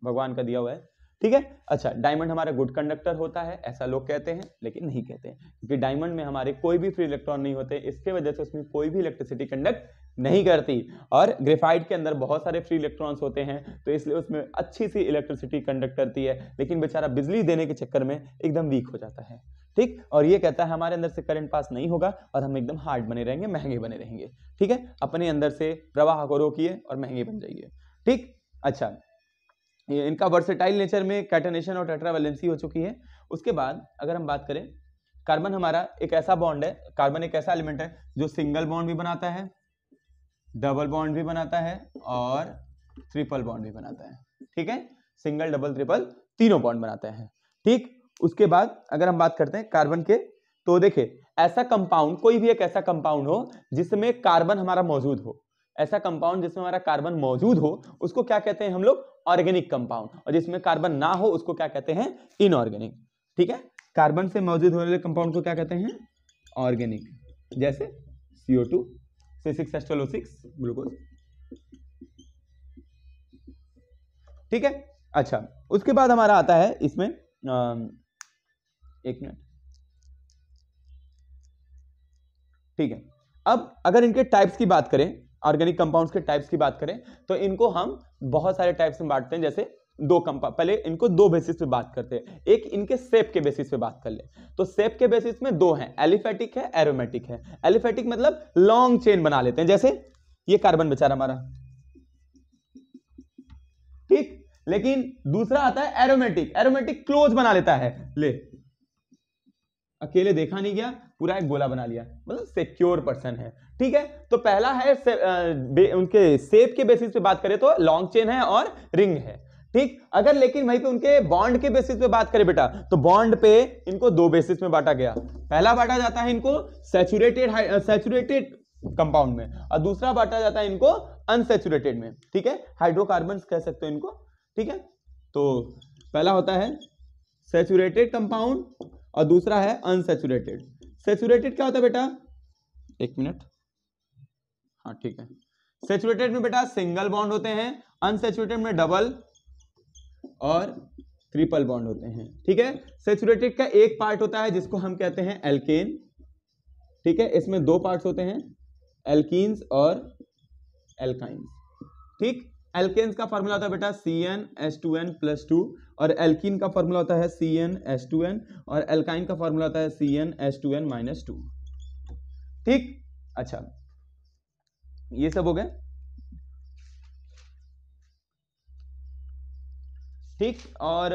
भगवान का दिया हुआ है, ठीक है। अच्छा, डायमंड हमारा गुड कंडक्टर होता है, ऐसा लोग कहते हैं, लेकिन नहीं कहते हैं, क्योंकि डायमंड में हमारे कोई भी फ्री इलेक्ट्रॉन नहीं होते, इसके वजह से उसमें कोई भी इलेक्ट्रिसिटी कंडक्ट नहीं करती। और ग्रेफाइट के अंदर बहुत सारे फ्री इलेक्ट्रॉन्स होते हैं, तो इसलिए उसमें अच्छी सी इलेक्ट्रिसिटी कंडक्ट करती है, लेकिन बेचारा बिजली देने के चक्कर में एकदम वीक हो जाता है, ठीक। और ये कहता है हमारे अंदर से करंट पास नहीं होगा और हम एकदम हार्ड बने रहेंगे, महंगे बने रहेंगे, ठीक है। अपने अंदर से प्रवाह को रोकिए और महंगे बन जाइए, ठीक। अच्छा, ये इनका वर्सेटाइल नेचर में कैटेनेशन और टेट्रावैलेंसी हो चुकी है। उसके बाद अगर हम बात करें, कार्बन हमारा एक ऐसा बॉन्ड है, कार्बन एक ऐसा एलिमेंट है जो सिंगल बॉन्ड भी बनाता है, डबल बॉन्ड भी बनाता है और ट्रिपल बॉन्ड भी बनाता है, ठीक है, सिंगल डबल ट्रिपल तीनों बॉन्ड बनाते हैं, ठीक। उसके बाद अगर हम बात करते हैं कार्बन के, तो देखिए ऐसा कंपाउंड, कोई भी एक ऐसा कंपाउंड हो जिसमें कार्बन हमारा मौजूद हो, ऐसा कंपाउंड जिसमें हमारा कार्बन मौजूद हो, उसको क्या कहते हैं हम लोग, ऑर्गेनिक कंपाउंड। और जिसमें कार्बन ना हो उसको क्या कहते हैं, इनऑर्गेनिक, ठीक है। कार्बन से मौजूद होने वाले कंपाउंड को क्या कहते हैं, ऑर्गेनिक, जैसे CO2, C6H12O6 ग्लूकोज, ठीक है। अच्छा, उसके बाद हमारा आता है इसमें एक मिनट, ठीक है। अब अगर इनके टाइप्स की बात करें, ऑर्गेनिक कंपाउंड्स के टाइप्स की बात करें, तो इनको हम बहुत सारे टाइप्स में बांटते हैं, जैसे पहले इनको दो बेसिस पे बात करते हैं। एक इनके शेप के बेसिस पे बात कर ले, तो शेप के बेसिस में दो हैं, एलिफेटिक है, एरोमेटिक है। एलिफेटिक मतलब लॉन्ग चेन बना लेते हैं, जैसे ये कार्बन बेचारा हमारा, ठीक। लेकिन दूसरा आता है एरोमेटिक, एरोमेटिक क्लोज बना लेता है, ले अकेले देखा नहीं गया, पूरा एक गोला बना लिया, मतलब सिक्योर पर्सन है, ठीक है। तो पहला है उनके शेप के बेसिस पे बात करें तो लॉन्ग चेन है और रिंग है, ठीक। अगर लेकिन वहीं पे उनके बॉन्ड के बेसिस पे बात करें बेटा, तो बॉन्ड पे इनको दो बेसिस में बांटा गया। पहला बांटा जाता है इनको सैचुरेटेड कंपाउंड में, और दूसरा बांटा जाता है इनको अनसैचुरेटेड में, ठीक है। हाइड्रोकार्बन्स कह सकते हो इनको, ठीक है। तो पहला होता है सैचुरेटेड कंपाउंड और दूसरा है अनसैचुरेटेड। सैचुरेटेड क्या होता है बेटा, एक मिनट, हाँ ठीक है। सैचुरेटेड में बेटा सिंगल बॉन्ड होते हैं, अनसैचुरेटेड में डबल और ट्रिपल बॉन्ड होते हैं, ठीक है। सैचुरेटेड का एक पार्ट होता है जिसको हम कहते हैं एल्केन, ठीक है। इसमें दो पार्ट्स होते हैं, एल्कीन्स और एल्काइंस, ठीक। एल्केन्स का फॉर्मूला होता है बेटा CnH2n+2 और एल्कीन का फॉर्मूला होता है CnH2n और एल्काइन का फॉर्मूला होता है CnH2n-2, ठीक। अच्छा, ये सब हो गए, ठीक। और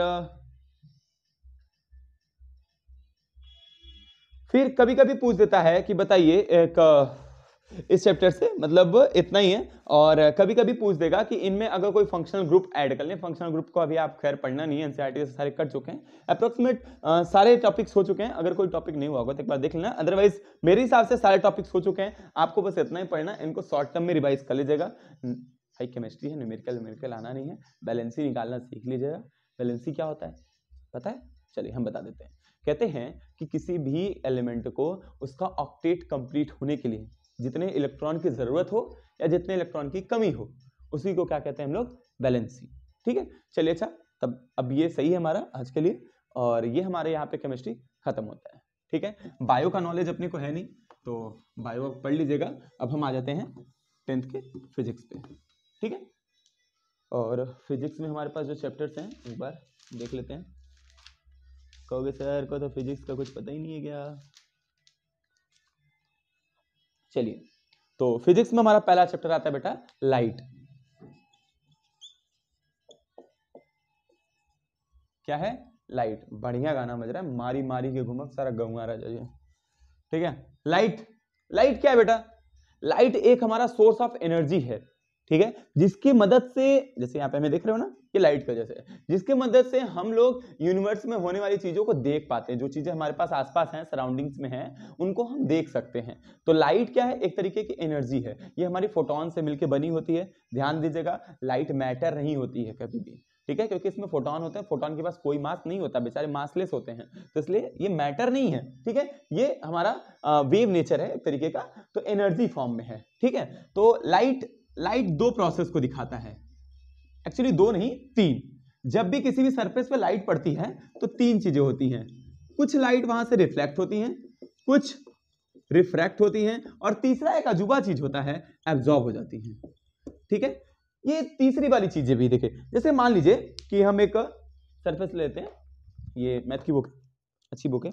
फिर कभी कभी पूछ देता है कि बताइए एक इस चैप्टर से मतलब इतना ही है, और कभी कभी पूछ देगा कि इनमें अगर कोई फंक्शनल ग्रुप ऐड कर लें। फंक्शनल ग्रुप को अभी आप खैर पढ़ना नहीं है, एनसीईआरटी से सारे कर चुके हैं, अप्रोक्सीमेट सारे टॉपिक्स हो चुके हैं। अगर कोई टॉपिक नहीं हुआ होगा तो एक बार देख लेना, अदरवाइज मेरे हिसाब से सारे टॉपिक्स हो चुके हैं। आपको बस इतना ही पढ़ना, इनको शॉर्ट टर्म में रिवाइज कर लीजिएगा। भाई केमिस्ट्री है, न्यूमेरिकल आना नहीं है, बैलेंसी निकालना सीख लीजिएगा। बैलेंसी क्या होता है पता है? चलिए हम बता देते हैं। कहते हैं कि किसी भी एलिमेंट को उसका ऑक्टेट कंप्लीट होने के लिए जितने इलेक्ट्रॉन की जरूरत हो या जितने इलेक्ट्रॉन की कमी हो, उसी को क्या कहते हैं हम लोग, बैलेंसी, ठीक है। चलिए अच्छा, तब अब ये सही है हमारा आज के लिए, और ये हमारे यहाँ पे केमिस्ट्री खत्म होता है, ठीक है। बायो का नॉलेज अपने को है नहीं, तो बायो पढ़ लीजिएगा। अब हम आ जाते हैं 10th के फिजिक्स पे, ठीक है। और फिजिक्स में हमारे पास जो चैप्टर्स हैं एक बार देख लेते हैं। कहोगे सर को तो फिजिक्स का कुछ पता ही नहीं है क्या? चलिए, तो फिजिक्स में हमारा पहला चैप्टर आता है बेटा लाइट। क्या है? लाइट। बढ़िया गाना बज रहा है, मारी मारी के घुमक सारा गंगा राजा जी, ठीक है। लाइट, लाइट क्या है बेटा? लाइट एक हमारा सोर्स ऑफ एनर्जी है, ठीक है, जिसकी मदद से, जैसे यहाँ पे हमें देख रहे हो ना, ये लाइट की वजह से, जिसकी मदद से हम लोग यूनिवर्स में होने वाली चीजों को देख पाते हैं। जो चीजें हमारे पास आसपास हैं, सराउंडिंग्स में हैं, उनको हम देख सकते हैं। तो लाइट क्या है? एक तरीके की एनर्जी है। ये हमारी फोटोन से मिलकर बनी होती है। ध्यान दीजिएगा, लाइट मैटर नहीं होती है कभी भी, ठीक है, क्योंकि इसमें फोटोन होते हैं। फोटोन के पास कोई मास नहीं होता, बेचारे मासलेस होते हैं, तो इसलिए ये मैटर नहीं है, ठीक है। ये हमारा वेव नेचर है एक तरीके का, तो एनर्जी फॉर्म में है, ठीक है। तो लाइट दो प्रोसेस को दिखाता है, एक्चुअली दो नहीं, तीन। जब भी किसी भी सरफेस पे लाइट पड़ती है तो तीन चीजें होती हैं। कुछ लाइट वहां से रिफ्लेक्ट होती हैं, कुछ रिफ्रैक्ट होती हैं, और तीसरा एक अजूबा चीज होता है, एब्जॉर्ब हो जाती है, ठीक है। ये तीसरी वाली चीजें भी देखें, जैसे मान लीजिए कि हम एक सरफेस लेते हैं, ये मैथ की बुक, अच्छी बुक है।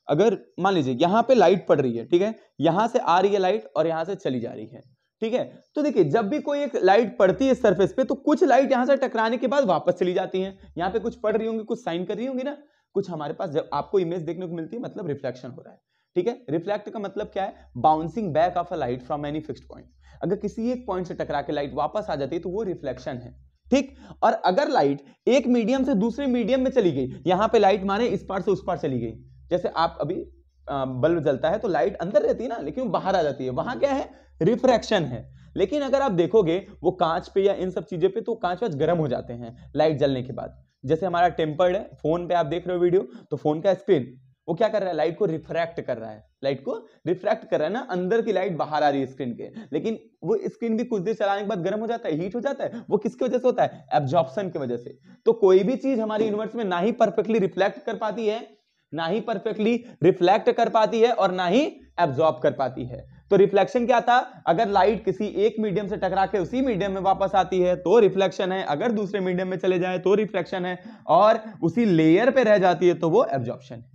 अगर मान लीजिए यहां पे लाइट पड़ रही है, ठीक है, यहां से आ रही है लाइट और यहां से चली जा रही है, ठीक है। तो देखिए, जब भी कोई एक लाइट पड़ती है सरफेस पे, तो कुछ लाइट यहां से टकराने के बाद वापस चली जाती है। यहां पे कुछ पड़ रही होंगी, कुछ साइन कर रही होंगी ना, कुछ हमारे पास जब आपको इमेज देखने को मिलती है, मतलब रिफ्लेक्शन हो रहा है, ठीक है। रिफ्लेक्ट का मतलब क्या है? Bouncing back of a light from any fixed point. अगर किसी एक पॉइंट से टकरा के लाइट वापस आ जाती है तो वो रिफ्लेक्शन है, ठीक। और अगर लाइट एक मीडियम से दूसरे मीडियम में चली गई, यहां पे लाइट माने इस पार से उस पार चली गई, जैसे आप अभी बल्ब जलता है तो लाइट अंदर रहती है ना, लेकिन बाहर आ जाती है, वहां क्या है? रिफ्रैक्शन है। लेकिन अगर आप देखोगे वो कांच पे या इन सब चीजों पे, तो कांच वाच गर्म हो जाते हैं लाइट जलने के बाद। जैसे हमारा टेम्पर्ड है, फोन पे आप देख रहे हो वीडियो, तो फोन का स्क्रीन वो क्या कर रहा है? लाइट को रिफ्रैक्ट कर रहा है, लाइट को रिफ्रैक्ट कर रहा है ना, अंदर की लाइट बाहर आ रही है स्क्रीन के, लेकिन वो स्क्रीन भी कुछ देर चलाने के बाद गर्म हो जाता है, हीट हो जाता है। वो किसकी वजह से होता है? एब्जॉर्प्शन की वजह से। तो कोई भी चीज हमारे यूनिवर्स में ना ही परफेक्टली रिफ्लेक्ट कर पाती है, ना ही परफेक्टली रिफ्लेक्ट कर पाती है, और ना ही एब्जॉर्ब कर पाती है। तो रिफ्लेक्शन क्या था, अगर लाइट किसी एक मीडियम से टकरा के उसी मीडियम में वापस आती है तो रिफ्लेक्शन है, अगर दूसरे मीडियम में चले जाए तो रिफ्लेक्शन है, और उसी लेयर पे रह जाती है तो वो एब्जॉर्प्शन है।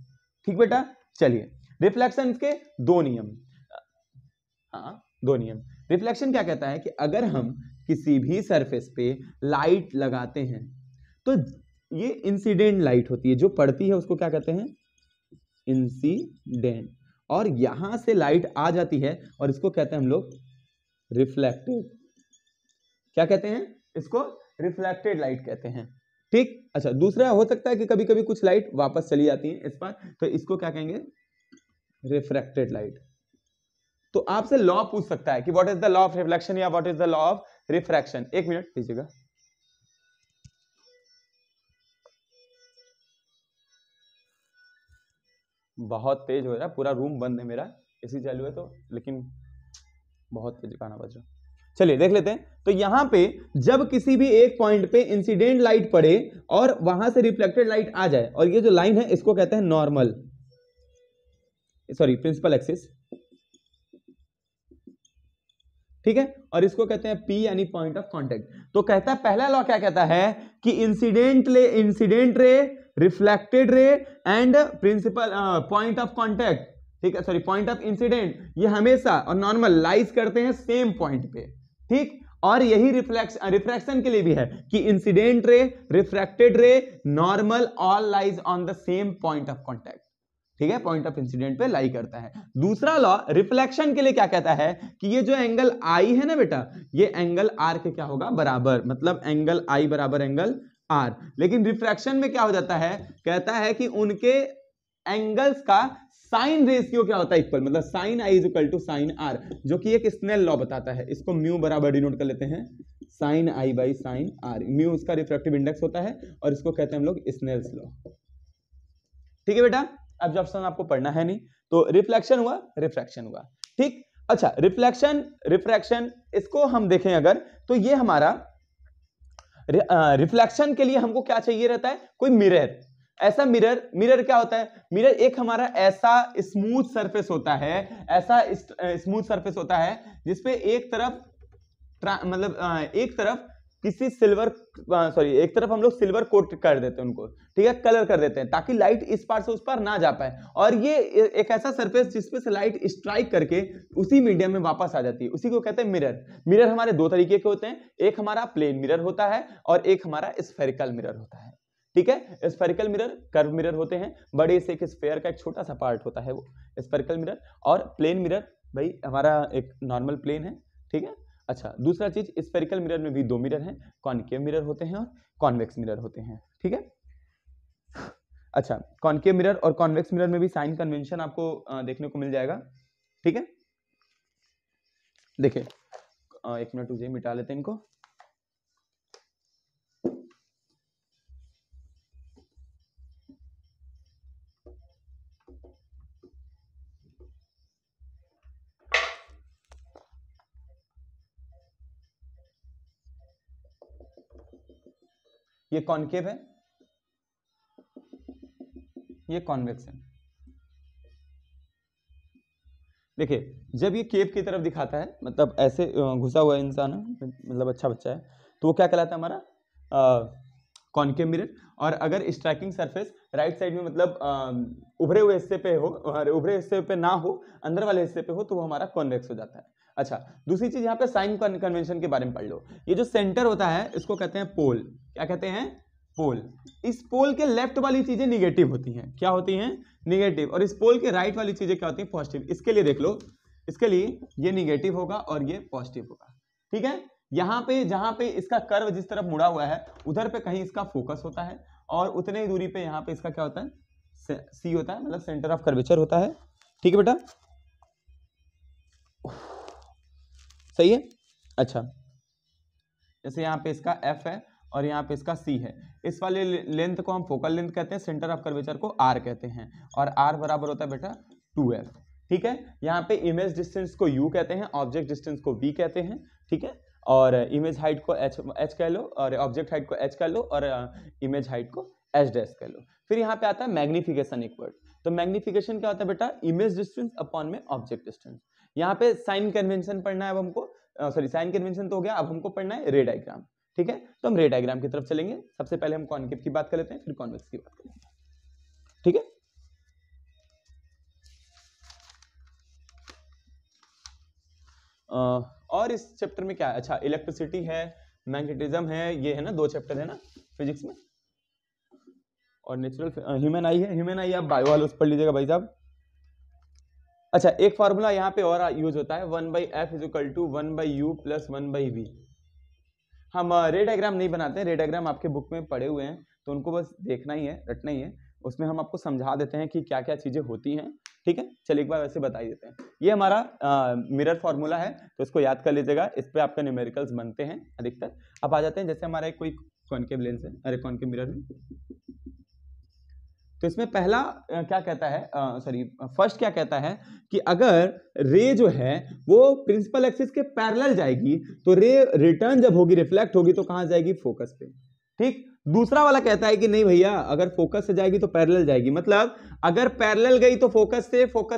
ठीक बेटा, चलिए रिफ्लेक्शन के दो नियम, हाँ दो नियम। रिफ्लेक्शन क्या कहता है कि अगर हम किसी भी सरफेस पे लाइट लगाते हैं तो ये इंसिडेंट लाइट होती है, जो पड़ती है उसको क्या कहते हैं, इंसिडेंट, और यहां से लाइट आ जाती है और इसको कहते हैं हम लोग रिफ्लेक्टेड। क्या कहते हैं इसको, रिफ्लेक्टेड लाइट कहते हैं। ठीक, अच्छा दूसरा हो सकता है कि कभी कभी कुछ लाइट वापस चली जाती है इस पर, तो इसको क्या कहेंगे, रिफ्रैक्टेड लाइट। तो आपसे लॉ पूछ सकता है कि what is the law of reflection या what is the law of refraction. एक मिनट दीजिएगा, बहुत तेज हो रहा है, पूरा रूम बंद है मेरा, एसी चालू है तो, लेकिन बहुत तेज गाना बज रहा। चलिए देख लेते हैं। तो यहां पे जब किसी भी एक पॉइंट पे इंसिडेंट लाइट पड़े और वहां से रिफ्लेक्टेड लाइट आ जाए, और ये जो लाइन है इसको कहते हैं नॉर्मल, सॉरी प्रिंसिपल एक्सिस, ठीक है, और इसको कहते हैं P यानी पॉइंट ऑफ कांटेक्ट। तो कहता है पहला लॉ क्या कहता है कि incident ray, reflected ray and principal point of contact, ठीक है, सॉरी पॉइंट ऑफ इंसिडेंट, ये हमेशा और नॉर्मल लाइज करते हैं सेम पॉइंट पे। ठीक, और यही रिफ्रैक्शन के लिए भी है कि इंसिडेंट रे, रिफ्रैक्टेड रे, normal all lies on the same point of contact. ठीक है, पॉइंट ऑफ इंसिडेंट पे लाई करता है। दूसरा लॉ रिफ्लेक्शन के लिए क्या कहता है कि ये जो एंगल आई है ना बेटा, ये एंगल आर के क्या होगा, बराबर, मतलब एंगल आई बराबर एंगल आर। लेकिन रिफ्रैक्शन में क्या हो जाता है, कहता है कि उनके एंगल्स का साइन रेशियो क्या होता है, इक्वल, मतलब sine i is equal to sine r, जो कि एक स्नेल लॉ बताता है। इसको म्यू बराबर डिनोट कर लेते हैं sine i by sine r. Mu उसका रिफ्रैक्टिव इंडेक्स होता है और इसको कहते हैं हम लोग स्नेल्स लॉ। ठीक है बेटा, एब्जॉर्प्शन आपको पढ़ना है नहीं, तो रिफ्लेक्शन हुआ, रिफ्रैक्शन हुआ। ठीक, अच्छा रिफ्लेक्शन, रिफ्रैक्शन, इसको हम देखें अगर, तो ये हमारा रिफ्लेक्शन के लिए हमको क्या चाहिए रहता है, कोई मिरर, ऐसा मिरर। मिरर क्या होता है, मिरर एक हमारा ऐसा स्मूथ सरफेस होता है, ऐसा स्मूथ सरफेस होता है जिसपे एक तरफ मतलब एक तरफ किसी सिल्वर, सॉरी एक तरफ हम लोग सिल्वर कोट कर देते हैं उनको, ठीक है, कलर कर देते हैं ताकि लाइट इस पार से उस पार ना जा पाए, और ये एक ऐसा सरफेस जिसपे से लाइट स्ट्राइक करके उसी मीडियम में वापस आ जाती है, उसी को कहते हैं मिरर। मिरर हमारे दो तरीके के होते हैं, एक हमारा प्लेन मिरर होता है और एक हमारा स्फेरिकल मिरर होता है। ठीक है, स्फेरिकल मिरर कर्व मिरर होते हैं, बड़े से एक स्फेयर का एक छोटा सा पार्ट होता है वो स्फेरिकल मिरर, और प्लेन मिरर भाई हमारा एक नॉर्मल प्लेन है। ठीक है, अच्छा दूसरा चीज, स्फेरिकल मिरर में भी दो मिरर हैं, कॉनकेव मिरर होते हैं और कॉन्वेक्स मिरर होते हैं। ठीक है, अच्छा कॉनकेव मिरर और कॉन्वेक्स मिरर में भी साइन कन्वेंशन आपको देखने को मिल जाएगा। ठीक है, देखिए एक मिनट मुझे मिटा लेते हैं इनको। ये कॉनकेव है, ये कॉन्वेक्स है। देखिए जब ये केव की तरफ दिखाता है, मतलब ऐसे घुसा हुआ इंसान है, मतलब अच्छा बच्चा है, तो वो क्या कहलाता है हमारा कॉनकेव मिरर। और अगर स्ट्राइकिंग सरफेस राइट साइड में, मतलब उभरे हुए हिस्से पे हो, उभरे हिस्से पे ना हो, अंदर वाले हिस्से पे हो, तो वो हमारा कॉन्वेक्स हो जाता है। अच्छा दूसरी चीज यहाँ पे साइन कन्वेंशन के बारे में पढ़ लो। ये जो सेंटर होता है इसको कहते हैं पोल। क्या कहते हैं, पोल। इस पोल के लेफ्ट वाली चीजें निगेटिव होती हैं, क्या होती हैं, निगेटिव, और इस पोल के राइट वाली चीजें क्या होती हैं, पॉजिटिव। इसके लिए देख लो, इसके लिए ये निगेटिव होगा और ये पॉजिटिव होगा। ठीक है, यहाँ पे जहां पे इसका कर्व जिस तरफ मुड़ा हुआ है उधर पे कहीं इसका फोकस होता है, और उतने ही दूरी पे यहाँ पे इसका क्या होता है, सी होता है, मतलब सेंटर ऑफ कर्वेचर होता है। ठीक है बेटा, सही है। अच्छा जैसे यहाँ पे इसका एफ है और यहाँ पे इसका सी है, इस वाले लेंथ को हम फोकल लेंथ कहते हैं, सेंटर ऑफ कर्वेचर को आर कहते हैं, और आर बराबर होता है बेटा 2f। ठीक है, यहाँ पे इमेज डिस्टेंस को u कहते हैं, ऑब्जेक्ट डिस्टेंस को v कहते हैं। ठीक है, और इमेज हाइट को h कह लो, और ऑब्जेक्ट हाइट को h कह लो, और इमेज हाइट को h डैश कह लो। फिर यहाँ पे आता है मैग्निफिकेशन एक वर्ड। तो मैग्निफिकेशन क्या होता है बेटा, इमेज डिस्टेंस अपॉन में ऑब्जेक्ट डिस्टेंस। यहाँ पे साइन कन्वेंशन पढ़ना है अब हमको, सॉरी साइन कन्वेंशन तो हो गया, अब हमको पढ़ना है रे डायग्राम। ठीक है, तो हम रे डायग्राम की तरफ चलेंगे। सबसे पहले हम कॉनकेव की बात कर लेते हैं, फिर कॉन्वेक्स की बात करेंगे। ठीक है, और इस चैप्टर में क्या है, अच्छा इलेक्ट्रिसिटी है, मैग्नेटिज्म है, ये है ना, 2 चैप्टर है ना फिजिक्स में, और नेचुरल ह्यूमन आई है। ह्यूमन आई आप बायो वाले उस पढ़ लीजिएगा भाई साहब। अच्छा एक फार्मूला यहाँ पे और यूज होता है, 1/f = 1/u + 1/v। हम रे डायग्राम नहीं बनाते हैं, रे डायग्राम आपके बुक में पढ़े हुए हैं, तो उनको बस देखना ही है, रटना ही है। उसमें हम आपको समझा देते हैं कि क्या क्या चीजें होती हैं। ठीक है, चलिए एक बार वैसे बता ही देते हैं। ये हमारा मिरर फार्मूला है, तो इसको याद कर लीजिएगा, इस पे आपका न्यूमेरिकल्स बनते हैं अधिकतर। अब आ जाते हैं, जैसे हमारा कोई कॉनकेव लेंस है, अरे कॉनकेव मिरर है, तो इसमें पहला क्या कहता है, सॉरी फर्स्ट क्या कहता है कि अगर रे जो है वो प्रिंसिपल एक्सिस के पैरेलल जाएगी, तो रे रिटर्न जब होगी, रिफ्लेक्ट होगी, तो कहां जाएगी, फोकस पे। ठीक, दूसरा वाला कहता है कि नहीं भैया, अगर फोकस से जाएगी तो पैरेलल जाएगी, मतलब अगर पैरेलल गई तो फोकस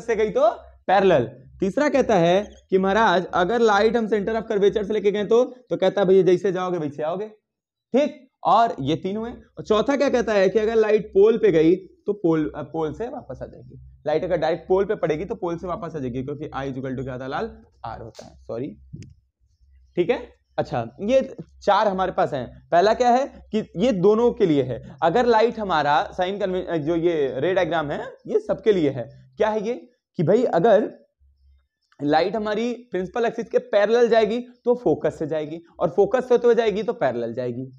से गई तो पैरेलल। तीसरा कहता है कि महाराज अगर लाइट हम सेंटर ऑफ कर्वेचर से लेके गए तो कहता है भैया जैसे जाओगे वैसे आओगे। ठीक, और ये तीनों है। और चौथा क्या कहता है कि अगर लाइट पोल पे गई तो पोल से वापस आ जाएगी। लाइट अगर डायरेक्ट पोल पे पड़ेगी तो पोल से वापस आ जाएगी, क्योंकि I = क्या था लाल, R होता है, सॉरी। ठीक है, अच्छा ये 4 हमारे पास हैं। पहला क्या है कि ये दोनों के लिए है, अगर लाइट हमारा साइन कन्वेंशन जो ये रे डायग्राम है ये सबके लिए है। क्या है ये कि भाई अगर लाइट हमारी प्रिंसिपल एक्सिस के पैरेलल जाएगी तो फोकस से जाएगी, और फोकस से होते हुए जाएगी तो पैरेलल जाएगी।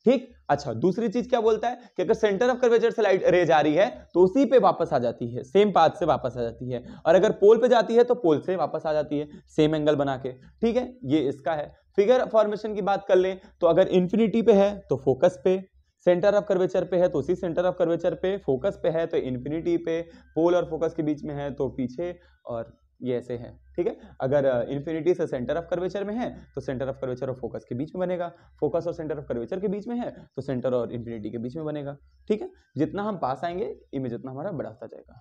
ठीक, अच्छा दूसरी चीज क्या बोलता है कि अगर सेंटर ऑफ कर्वेचर से लाइट रे जा रही है तो उसी पे वापस आ जाती है, सेम पाथ से वापस आ जाती है, और अगर पोल पे जाती है तो पोल से वापस आ जाती है, सेम एंगल बना के। ठीक है, ये इसका है। फिगर फॉर्मेशन की बात कर लें तो अगर इंफिनिटी पे है तो फोकस पे, सेंटर ऑफ कर्वेचर पे है तो उसी सेंटर ऑफ कर्वेचर पे, फोकस पे है तो इंफिनिटी पे, पोल और फोकस के बीच में है तो पीछे, और ये ऐसे है। ठीक है, अगर इंफिनिटी से सेंटर ऑफ कर्वेचर में है तो सेंटर ऑफ कर्वेचर और फोकस के बीच में बनेगा, फोकस और सेंटर ऑफ कर्वेचर के बीच में है तो सेंटर और इंफिनिटी के बीच में बनेगा। ठीक है, जितना हम पास आएंगे इमेज उतना हमारा बड़ा होता जाएगा।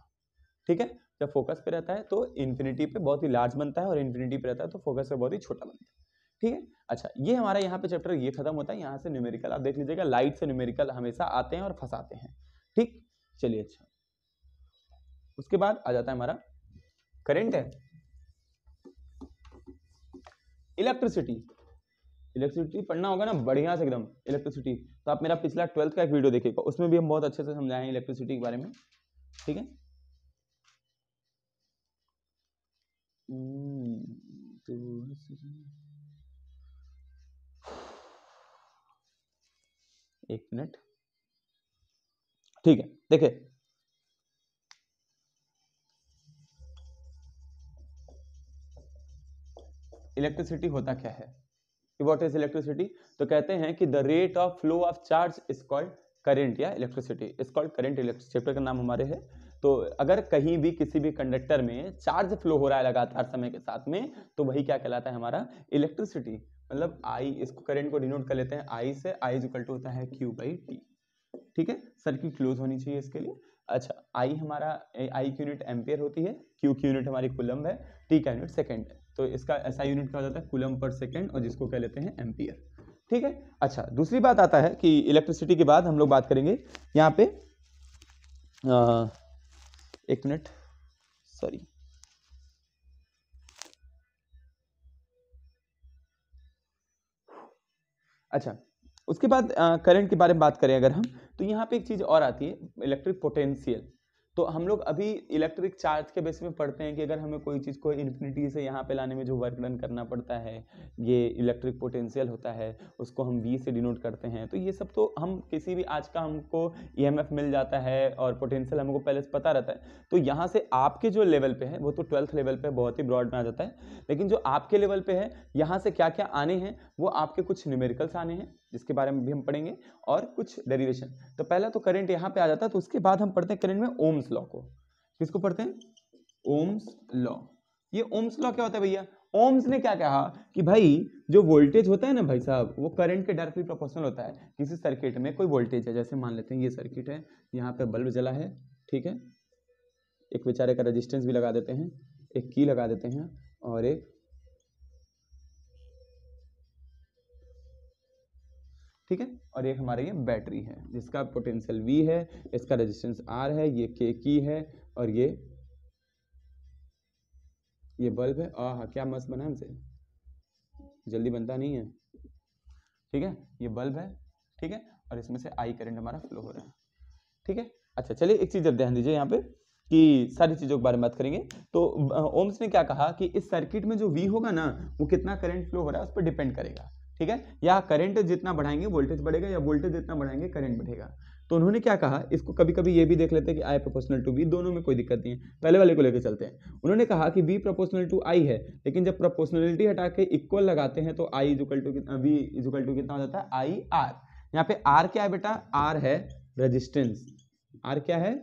ठीक है, जब फोकस पे रहता है तो इंफिनिटी पे बहुत ही लार्ज बनता है, और इंफिनिटी पे रहता है तो फोकस पे बहुत ही छोटा बनता है। ठीक है, अच्छा ये हमारा यहाँ पे चैप्टर ये खत्म होता है। यहाँ से न्यूमेरिकल आप देख लीजिएगा, लाइट से न्यूमेरिकल हमेशा आते हैं और फंसाते हैं। ठीक, चलिए अच्छा उसके बाद आ जाता है हमारा करंट है, इलेक्ट्रिसिटी। इलेक्ट्रिसिटी पढ़ना होगा ना बढ़िया से एकदम इलेक्ट्रिसिटी, तो आप मेरा पिछला 12th का एक वीडियो देखिएगा, उसमें भी हम बहुत अच्छे से समझाए हैं इलेक्ट्रिसिटी के बारे में। ठीक है, एक मिनट। ठीक है, देखिए इलेक्ट्रिसिटी होता क्या है, व्हाट इज इलेक्ट्रिसिटी, तो कहते हैं कि the rate of flow of charge is called current या electricity is called current. Chapter का नाम हमारे है। तो अगर कहीं भी किसी भी कंडक्टर में चार्ज फ्लो हो रहा है लगातार समय के साथ में, तो वही क्या कहलाता है हमारा इलेक्ट्रिसिटी। मतलब आई, इसको करंट को डिनोट कर लेते हैं आई से, I = होता है Q/T। ठीक है, सर्किट क्लोज होनी चाहिए इसके लिए। अच्छा आई हमारा, आई की यूनिट एम्पियर होती है, क्यू की यूनिट हमारी कूलम है, टी का यूनिट सेकंड है, तो इसका ऐसा यूनिट क्या हो जाता है कूलम पर सेकंड, और जिसको कह लेते हैं एम्पियर। ठीक है, अच्छा दूसरी बात आता है कि इलेक्ट्रिसिटी के बाद हम लोग बात करेंगे यहाँ पे एक मिनट, सॉरी अच्छा उसके बाद करंट के बारे में बात करें अगर हम, तो यहाँ पे एक चीज और आती है, इलेक्ट्रिक पोटेंशियल। तो हम लोग अभी इलेक्ट्रिक चार्ज के बेस में पढ़ते हैं कि अगर हमें कोई चीज़ को इन्फिनिटी से यहाँ पे लाने में जो वर्क डन करना पड़ता है, ये इलेक्ट्रिक पोटेंशियल होता है, उसको हम V से डिनोट करते हैं। तो ये सब तो हम किसी भी, आज का हमको EMF मिल जाता है और पोटेंशियल हमको पहले से पता रहता है। तो यहाँ से आपके जो लेवल पे है वो तो 12th लेवल पे बहुत ही ब्रॉड में आ जाता है, लेकिन जो आपके लेवल पे है यहाँ से क्या क्या आने हैं, वो आपके कुछ न्यूमेरिकल्स आने हैं जिसके बारे में भी हम पढ़ेंगे, और कुछ डेरिवेशन। तो पहला तो करंट यहाँ पे आ जाता है, तो उसके बाद हम पढ़ते हैं करंट में ओम्स लॉ को। किसको पढ़ते हैं, ओम्स लॉ। ये ओम्स लॉ क्या होता है भैया, ओम्स ने क्या कहा कि भाई जो वोल्टेज होता है ना भाई साहब, वो करंट के डायरेक्टली प्रोपोर्शनल होता है। किसी सर्किट में कोई वोल्टेज है, जैसे मान लेते हैं ये सर्किट है, यहाँ पे बल्ब जला है, ठीक है, एक बेचारे का रेजिस्टेंस भी लगा देते हैं, एक की लगा देते हैं, और एक, ठीक है, और एक हमारा ये बैटरी है जिसका पोटेंशियल V है, इसका रेजिस्टेंस R है, ये K की है, और ये बल्ब है। आह क्या मस्त बना हमसे, जल्दी बनता नहीं है, ठीक है, ये बल्ब है, ठीक है, और इसमें से I करंट हमारा फ्लो हो रहा है, ठीक है। अच्छा चलिए एक चीज अब ध्यान दीजिए यहाँ पे कि सारी चीजों के बारे में बात करेंगे। तो ओम्स ने क्या कहा कि इस सर्किट में जो V होगा ना वो कितना करंट फ्लो हो रहा है उस पर डिपेंड करेगा, ठीक है, या करंट जितना बढ़ाएंगे वोल्टेज बढ़ेगा, या वोल्टेज जितना बढ़ाएंगे करंट बढ़ेगा। तो उन्होंने क्या कहा, इसको कभी कभी ये भी देख लेते हैं कि I प्रोपोर्शनल टू V, दोनों में कोई दिक्कत नहीं है, पहले वाले को लेकर चलते हैं। उन्होंने कहा कि V प्रोपोर्शनल टू I है, लेकिन जब प्रोपोर्शनलिटी हटा के इक्वल लगाते हैं तो I equal to V equal to कितना हो जाता है, IR। यहाँ पे R क्या है बेटा, R है रेजिस्टेंस, R क्या है,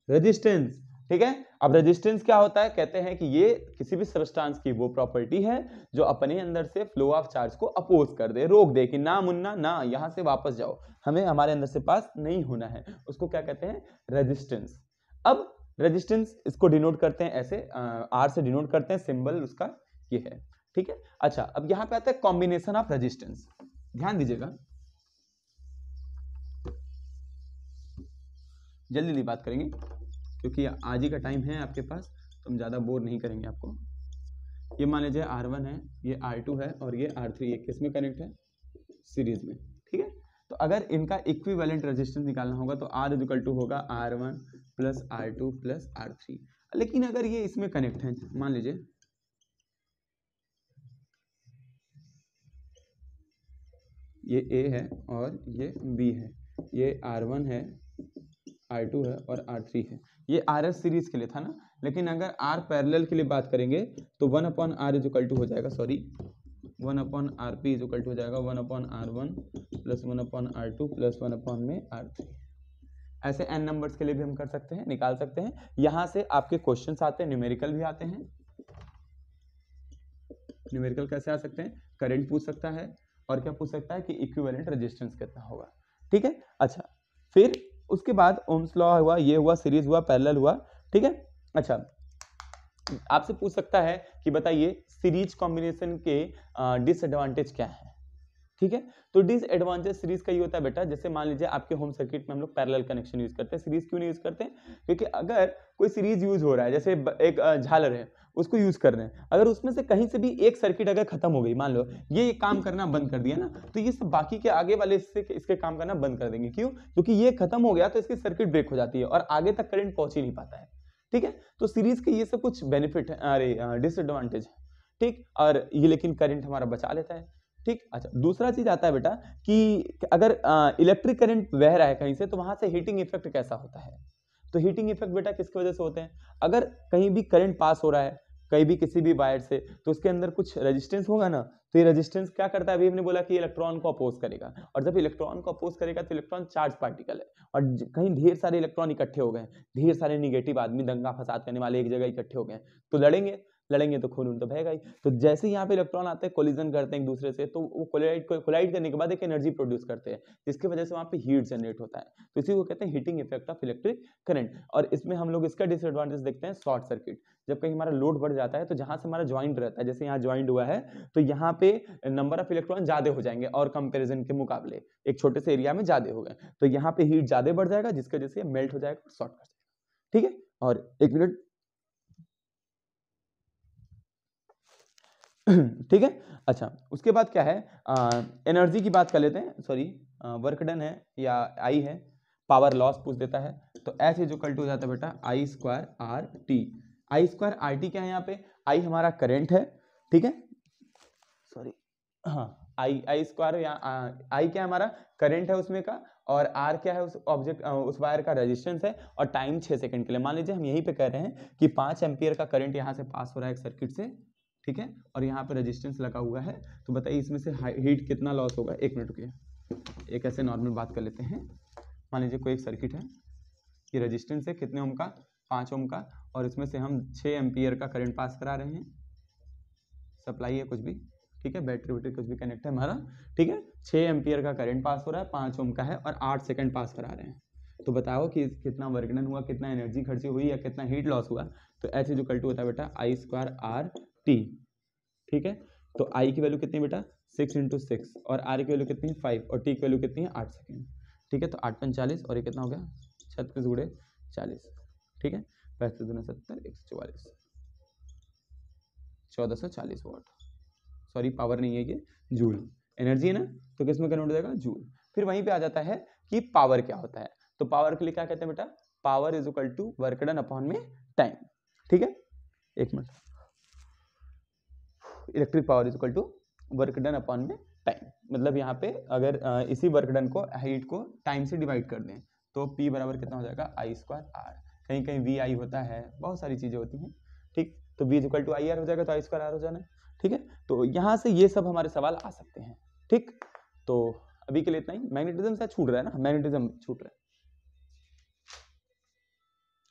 रेजिस्टेंस, ठीक है। अब रेजिस्टेंस क्या होता है, कहते हैं कि ये किसी भी सब्सटेंस की वो प्रॉपर्टी है जो अपने अंदर से फ्लो ऑफ चार्ज को अपोज कर दे, रोक दे कि ना मुन्ना ना यहां से वापस जाओ, हमें हमारे अंदर से पास नहीं होना है, उसको क्या कहते हैं, रेजिस्टेंस। अब रेजिस्टेंस इसको डिनोट करते हैं ऐसे, R से डिनोट करते हैं, सिंबल उसका ये है, ठीक है। अच्छा अब यहां पे आता है कॉम्बिनेशन ऑफ रेजिस्टेंस, ध्यान दीजिएगा, जल्दी जल्दी बात करेंगे क्योंकि आज ही का टाइम है आपके पास, तो हम ज़्यादा बोर नहीं करेंगे आपको। ये मान लीजिए R1 है, ये R2 है, और ये R3, ये किस में कनेक्ट है, सीरीज में, ठीक है। तो अगर इनका इक्विवेलेंट रेजिस्टेंस निकालना होगा तो R इक्वल टू होगा R1 plus R2 plus R3। लेकिन अगर ये इसमें कनेक्ट है, मान लीजिए ये A है और ये B है, ये R1 है, R2 है और R3 है, ये RS सीरीज के लिए था ना, लेकिन अगर R पैरेलल के लिए बात करेंगे तो 1/R इज इक्वल टू हो जाएगा, sorry 1/RP is equal to हो जाएगा 1/R1 plus 1/R2 plus 1/R3। ऐसे n नंबर्स के लिए भी हम कर सकते हैं, निकाल सकते हैं। यहां से आपके क्वेश्चंस आते हैं, न्यूमेरिकल भी आते हैं। न्यूमेरिकल कैसे आ सकते हैं, करंट पूछ सकता है और क्या पूछ सकता है कि इक्विवेलेंट रेजिस्टेंस कितना होगा, ठीक है। अच्छा फिर उसके बाद ओम्स लॉ हुआ, ये हुआ, सीरीज हुआ, पैरेलल हुआ, ठीक है। अच्छा आपसे पूछ सकता है कि बताइए सीरीज कॉम्बिनेशन के डिसएडवांटेज क्या है, ठीक है। तो डिसएडवांटेज सीरीज का ये होता है बेटा, जैसे मान लीजिए आपके होम सर्किट में हम लोग पैरेलल कनेक्शन यूज करते हैं, सीरीज क्यों नहीं यूज करते हैं, क्योंकि अगर कोई सीरीज यूज हो रहा है, जैसे एक झालर है उसको यूज कर रहे हैं, अगर उसमें से कहीं से भी एक सर्किट अगर खत्म हो गई, मान लो ये काम करना बंद कर दिया ना, तो ये सब बाकी के आगे वाले इसके काम करना बंद कर देंगे, क्यों, क्योंकि ये खत्म हो गया तो इसकी सर्किट ब्रेक हो जाती है और आगे तक करंट पहुंच ही नहीं पाता है, ठीक है। तो सीरीज के ये सब कुछ बेनिफिट है, अरे डिसएडवांटेज है, ठीक, और ये लेकिन करंट हमारा बचा लेता है, ठीक। अच्छा दूसरा चीज आता है बेटा कि अगर इलेक्ट्रिक करंट बह रहा है कहीं से तो वहां से हीटिंग इफेक्ट कैसा होता है, तो हीटिंग इफेक्ट बेटा किसकी वजह से होते हैं, अगर कहीं भी करंट पास हो रहा है कहीं भी किसी भी वायर से, तो उसके अंदर कुछ रेजिस्टेंस होगा ना, तो ये रेजिस्टेंस क्या करता है, अभी हमने बोला कि इलेक्ट्रॉन को अपोज करेगा, और जब इलेक्ट्रॉन को अपोज करेगा तो इलेक्ट्रॉन चार्ज पार्टिकल है, और कहीं ढेर सारे इलेक्ट्रॉन इकट्ठे हो गए, ढेर सारे निगेटिव आदमी दंगा फसाद करने वाले एक जगह इकट्ठे हो गए, तो लड़ेंगे तो खून तो बहेगा ही। तो जैसे ही यहाँ पे इलेक्ट्रॉन आते हैं कोलिजन करते हैं एक दूसरे से, तो वो कोलाइड करने के बाद एक एनर्जी प्रोड्यूस करते हैं, जिसकी वजह से वहाँ पे हीट जनरेट होता है, तो इसी को कहते हैं heating effect of electric current. और इसमें हम लोग इसका डिसएडवांटेज देखते हैं शॉर्ट सर्किट, जब कहीं हमारा लोड बढ़ जाता है तो जहां से हमारा ज्वाइंट रहता है, जैसे यहाँ ज्वाइंट हुआ है तो यहाँ पे नंबर ऑफ इलेक्ट्रॉन ज्यादा हो जाएंगे और कंपेरिजन के मुकाबले एक छोटे से एरिया में ज्यादा हो गए, तो यहाँ पे हीट ज्यादा बढ़ जाएगा जिसकी वजह से मेल्ट हो जाएगा और शॉर्ट कर जाएगा, ठीक है। और एक मिनट ठीक है। अच्छा उसके बाद क्या है, एनर्जी की बात कर लेते हैं, सॉरी वर्क डन है या आई है, पावर लॉस पूछ देता है, तो एच इज इक्वल टू हो जाता है बेटा आई स्क्वायर आर टी। आई स्क्वायर आर टी क्या है, यहाँ पे आई हमारा करंट है, ठीक है, सॉरी हाँ आई स्क्वायर या आई क्या है हमारा करंट है उसमें का, और आर क्या है उस ऑब्जेक्ट उस वायर का रेजिस्टेंस है, और टाइम 6 सेकंड के लिए। मान लीजिए हम यहीं पे कह रहे हैं कि 5 एम्पियर का करंट यहाँ से पास हो रहा है एक सर्किट से, ठीक है, और यहाँ पे रेजिस्टेंस लगा हुआ है, तो बताइए इसमें से हीट कितना लॉस होगा। एक मिनट रुकिए, एक ऐसे नॉर्मल बात कर लेते हैं। मान लीजिए कोई एक सर्किट है, ये रेजिस्टेंस है कितने ओम का, 5 ओम का, और इसमें से हम 6 एम्पियर का करंट पास करा रहे हैं, सप्लाई है कुछ भी, ठीक है, बैटरी वैटरी कुछ भी कनेक्ट है हमारा, ठीक है, 6 एम्पियर का करंट पास हो रहा है, 5 ओम का है, और 8 सेकंड पास करा रहे हैं, तो बताओ कि कितना वर्क डन हुआ, कितना एनर्जी खर्ची हुई, या कितना हीट लॉस हुआ। तो एच इज इक्वल टू होता है बेटा आई स्क्वायर आर टी, ठीक है। तो आई की वैल्यू कितनी है बेटा 6 × 6 और आर की वैल्यू कितनी है 5 और टी की वैल्यू कितनी है 8 सेकेंड। ठीक है, तो 8 × 40 और ये कितना हो गया 36 × 40। ठीक है, 35 × 70 144 1440 वाट। सॉरी पावर नहीं है ये जूल, एनर्जी है ना, तो किस में कन्वर्ट हो जाएगा जूल। फिर वहीं पे आ जाता है कि पावर क्या होता है। तो पावर के लिए क्या कहते हैं बेटा, power is equal to work done upon में टाइम। ठीक है, एक minute, electric power is equal to work done upon में टाइम। मतलब यहाँ पे अगर इसी वर्क डन को हीट को टाइम से डिवाइड कर दें तो P बराबर कितना हो जाएगा I² R। कहीं कहीं VI होता है, बहुत सारी चीजें होती हैं। ठीक, तो V is equal to IR हो जाएगा तो I² R हो जाना। ठीक है, तो यहाँ से ये सब हमारे सवाल आ सकते हैं। ठीक, तो अभी के लिए इतना ही। मैग्नेटिज्म से छूट रहा है ना, मैग्नेटिज्म छूट रहा है।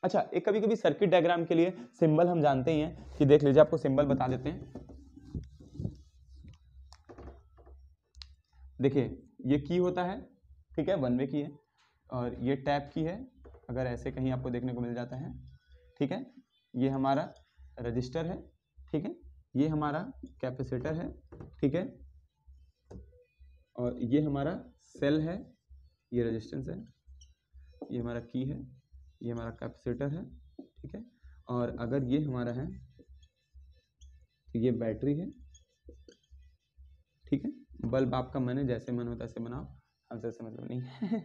अच्छा, एक कभी कभी सर्किट डायग्राम के लिए सिंबल हम जानते ही हैं कि देख लीजिए, आपको सिंबल बता देते हैं। देखिए ये की होता है, ठीक है, वन वे की है, और ये टैप की है, अगर ऐसे कहीं आपको देखने को मिल जाता है। ठीक है, ये हमारा रजिस्टर है। ठीक है, ये हमारा कैपेसिटर है। ठीक है, और ये हमारा सेल है, ये रेजिस्टेंस है, ये हमारा की है, ये हमारा कैपेसिटर है। ठीक है, और अगर ये हमारा है तो ये बैटरी है। ठीक है, बल्ब आपका मन है, जैसे मन होता है ऐसे बनाओ, हमसे ऐसे मतलब नहीं है।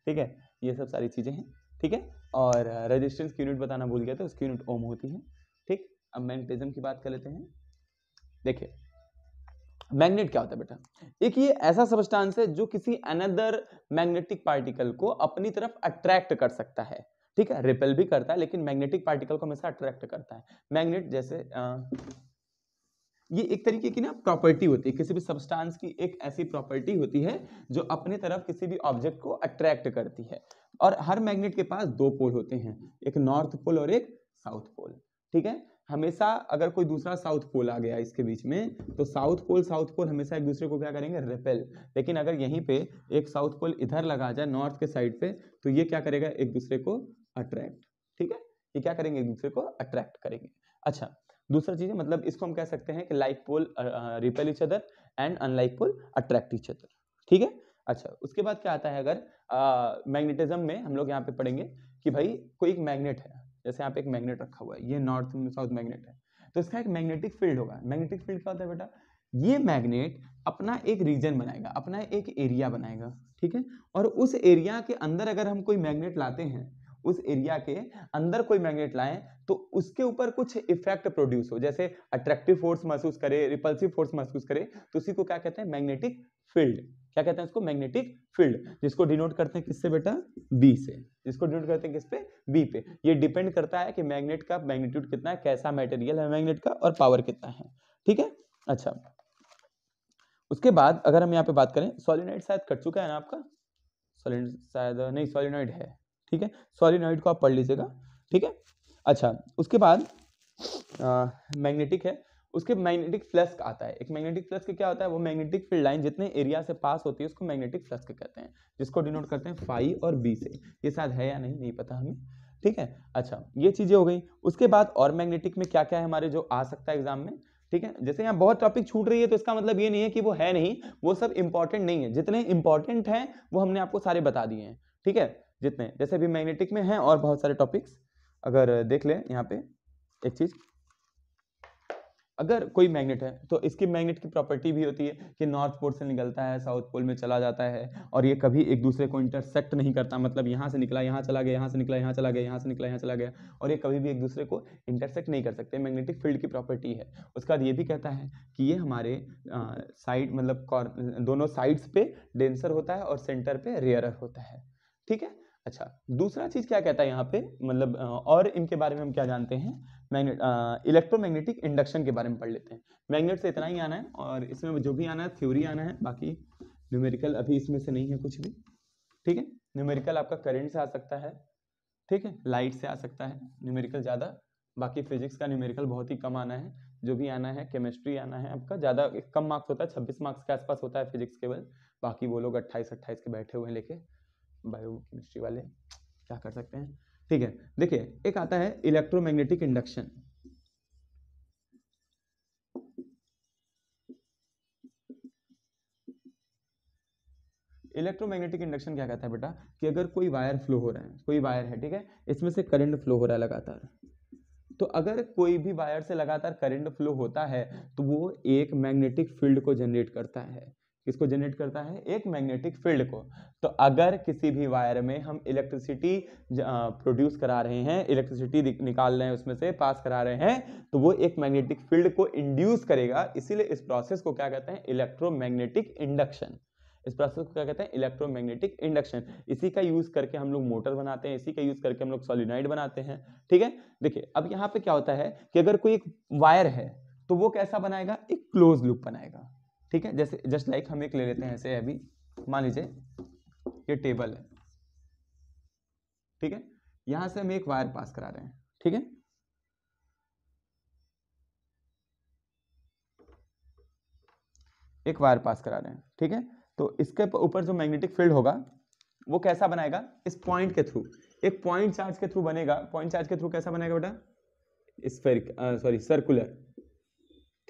ठीक है, ये सब सारी चीजें हैं। ठीक है, और रेजिस्टेंस की यूनिट बताना भूल गया था, उसकी यूनिट ओम होती है। ठीक, अब मैग्नेटिज्म की बात कर लेते हैं। देखिए मैग्नेट क्या होता है बेटा, एक ये ऐसा सब्सटेंस है जो किसी अनदर मैग्नेटिक पार्टिकल को अपनी तरफ अट्रैक्ट कर सकता है। ठीक है, रिपेल भी करता है लेकिन मैग्नेटिक पार्टिकल को हमेशा अट्रैक्ट करता है। मैग्नेट जैसे ये एक तरीके की ना प्रॉपर्टी होती है, किसी भी सब्सटेंस की एक ऐसी प्रॉपर्टी होती है जो अपनी तरफ किसी भी ऑब्जेक्ट को अट्रैक्ट करती है। और हर मैग्नेट के पास दो पोल होते हैं, एक नॉर्थ पोल और एक साउथ पोल। ठीक है, हमेशा अगर कोई दूसरा साउथ पोल आ गया इसके बीच में तो साउथ पोल हमेशा एक दूसरे को क्या करेंगे, रिपेल। लेकिन अगर यहीं पे एक साउथ पोल इधर लगा जाए नॉर्थ के साइड पे तो ये क्या करेगा, एक दूसरे को अट्रैक्ट। ठीक है, ये क्या करेंगे, एक दूसरे को अट्रैक्ट करेंगे। अच्छा, दूसरा चीज है, मतलब इसको हम कह सकते हैं कि like pole repel each other and unlike pole attract each other. ठीक है, अच्छा उसके बाद क्या आता है, अगर मैग्नेटिज्म में हम लोग यहाँ पे पढ़ेंगे कि भाई कोई एक मैग्नेट है, जैसे यहाँ पे एक मैग्नेट रखा हुआ है, ये नॉर्थ साउथ मैग्नेट है, तो इसका एक मैग्नेटिक फील्ड होगा। मैग्नेटिक फील्ड क्या होता है बेटा, ये मैग्नेट अपना एक रीजन बनाएगा, अपना एक एरिया बनाएगा। ठीक है, और उस एरिया के अंदर अगर हम कोई मैग्नेट लाते हैं, उस एरिया के अंदर कोई मैग्नेट लाएं तो उसके ऊपर कुछ इफेक्ट प्रोड्यूस हो, जैसे अट्रैक्टिव फोर्स महसूस करे, रिपल्सिव फोर्स महसूस करे, तो उसी को क्या कहते हैं, मैग्नेटिक फील्ड। क्या कहते हैं उसको, मैग्नेटिक फील्ड, जिसको डिनोट करते हैं किससे बेटा, बी से। जिसको डिनोट करते हैं किस पे, बी पे। ये डिपेंड करता है कि मैग्नेट का मैग्नीट्यूड कितना है, कैसा मटेरियल है मैग्नेट का, और पावर कितना है। ठीक है, अच्छा उसके बाद अगर हम यहाँ पे बात करें, सॉलिनॉइड शायद कट चुका है ना आपका, सॉलिनॉइड शायद नहीं, सॉलिनॉइड है। ठीक है, सॉलिनॉइड को आप पढ़ लीजिएगा। ठीक है, अच्छा उसके बाद मैग्नेटिक है, उसके मैग्नेटिक फ्लक्स आता है। एक मैग्नेटिक फ्लक्स क्या होता है, वो मैग्नेटिक फील्ड लाइन जितने एरिया से पास होती है उसको मैग्नेटिक फ्लक्स कहते हैं, जिसको डिनोट करते हैं फाई और बी से। ये शायद है या नहीं पता हमें। ठीक है, अच्छा ये चीजें हो गई। उसके बाद और मैग्नेटिक में क्या क्या है हमारे जो आ सकता है एग्जाम में। ठीक है, जैसे यहाँ बहुत टॉपिक छूट रही है तो इसका मतलब ये नहीं है कि वो है नहीं, वो सब इंपॉर्टेंट नहीं है, जितने इंपॉर्टेंट हैं वो हमने आपको सारे बता दिए हैं। ठीक है, जितने जैसे अभी मैग्नेटिक में हैं और बहुत सारे टॉपिक्स अगर देख ले यहाँ पे एक चीज, अगर कोई मैग्नेट है तो इसकी मैग्नेट की प्रॉपर्टी भी होती है कि नॉर्थ पोल से निकलता है, साउथ पोल में चला जाता है, और ये कभी एक दूसरे को इंटरसेक्ट नहीं करता, मतलब यहाँ से निकला यहाँ चला गया, यहाँ से निकला यहाँ चला गया, यहाँ से निकला यहाँ चला गया, और ये कभी भी एक दूसरे को इंटरसेक्ट नहीं कर सकते। मैग्नेटिक फील्ड की प्रॉपर्टी है। उसके बाद ये भी कहता है कि ये हमारे साइड मतलब दोनों साइड्स पे डेंसर होता है और सेंटर पे रेयरर होता है। ठीक है, अच्छा दूसरा चीज क्या कहता है यहाँ पे, मतलब और इनके बारे में हम क्या जानते हैं, मैग्नेट इलेक्ट्रोमैग्नेटिक इंडक्शन के बारे में पढ़ लेते हैं। मैग्नेट से इतना ही आना है, और इसमें जो भी आना है थ्योरी आना है, बाकी न्यूमेरिकल अभी इसमें से नहीं है कुछ भी। ठीक है, न्यूमेरिकल आपका करंट से आ सकता है, ठीक है, लाइट से आ सकता है न्यूमेरिकल ज़्यादा, बाकी फिजिक्स का न्यूमेरिकल बहुत ही कम आना है। जो भी आना है केमिस्ट्री आना है आपका, ज़्यादा कम मार्क्स होता है, 26 मार्क्स के आसपास होता है फिजिक्स केवल, बाकी वो लोग 28-28 के बैठे हुए हैं लेके, बायो केमिस्ट्री वाले क्या कर सकते हैं। ठीक है, देखिए एक आता है इलेक्ट्रोमैग्नेटिक इंडक्शन। इलेक्ट्रोमैग्नेटिक इंडक्शन क्या कहता है बेटा कि अगर कोई वायर फ्लो हो रहा है, कोई वायर है, ठीक है, इसमें से करंट फ्लो हो रहा है लगातार, तो अगर कोई भी वायर से लगातार करंट फ्लो होता है तो वो एक मैग्नेटिक फील्ड को जनरेट करता है। किसको जनरेट करता है? एक मैग्नेटिक फील्ड को। तो अगर किसी भी वायर में हम इलेक्ट्रिसिटी प्रोड्यूस करा रहे हैं, इलेक्ट्रिसिटी निकाल रहे हैं, उसमें से पास करा रहे हैं, तो वो एक मैग्नेटिक फील्ड को इंड्यूस करेगा। इसीलिए इस प्रोसेस को क्या कहते हैं? Electromagnetic induction. इस प्रोसेस को क्या कहते हैं? Electromagnetic induction. इसी का यूज करके हम लोग मोटर बनाते हैं, इसी का यूज करके हम लोग सोलिनॉइड बनाते हैं, ठीक है। देखिए अब यहाँ पे क्या होता है कि अगर कोई एक वायर है तो वो कैसा बनाएगा? एक क्लोज लूप बनाएगा, ठीक है। जैसे जस्ट लाइक हम एक ले लेते हैं ऐसे, अभी मान लीजिए ये टेबल है, ठीक है, यहां से हम एक वायर पास करा रहे हैं, ठीक है, एक वायर पास करा रहे हैं, ठीक है। तो इसके ऊपर जो मैग्नेटिक फील्ड होगा वो कैसा बनाएगा? इस पॉइंट के थ्रू, एक पॉइंट चार्ज के थ्रू बनेगा। पॉइंट चार्ज के थ्रू कैसा बनेगा बेटा? स्फेरिक सर्कुलर,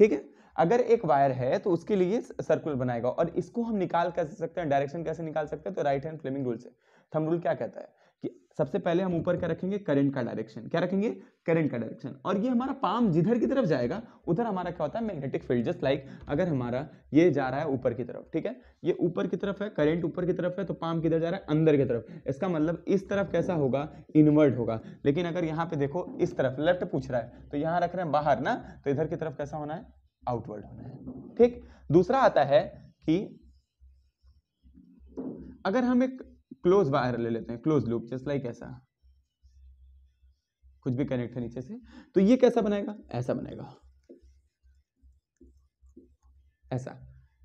ठीक है। अगर एक वायर है तो उसके लिए सर्कुलर बनाएगा, और इसको हम निकाल कैसे सकते हैं? डायरेक्शन कैसे निकाल सकते हैं? तो राइट हैंड फ्लेमिंग रूल से। थंब रूल क्या कहता है कि सबसे पहले हम ऊपर क्या रखेंगे? करंट का डायरेक्शन। क्या रखेंगे? करंट का डायरेक्शन। और ये हमारा पाम जिधर की तरफ जाएगा उधर हमारा क्या होता है? Magnetic field. जस्ट लाइक अगर हमारा ये जा रहा है ऊपर की तरफ, ठीक है, ये ऊपर की तरफ है, करंट ऊपर की तरफ है, तो पाम किधर जा रहा है? अंदर की तरफ। इसका मतलब इस तरफ कैसा होगा? इनवर्ड होगा। लेकिन अगर यहाँ पे देखो इस तरफ लेफ्ट पूछ रहा है तो यहाँ रख रहे हैं बाहर ना, तो इधर की तरफ कैसा होना है? आउटवर्ड होना है, ठीक। दूसरा आता है कि अगर हम एक क्लोज वायर ले लेते हैं, क्लोज लूप, जस्ट लाइक ऐसा, कुछ भी कनेक्ट है नीचे से, तो ये कैसा बनेगा? ऐसा बनेगा, ऐसा,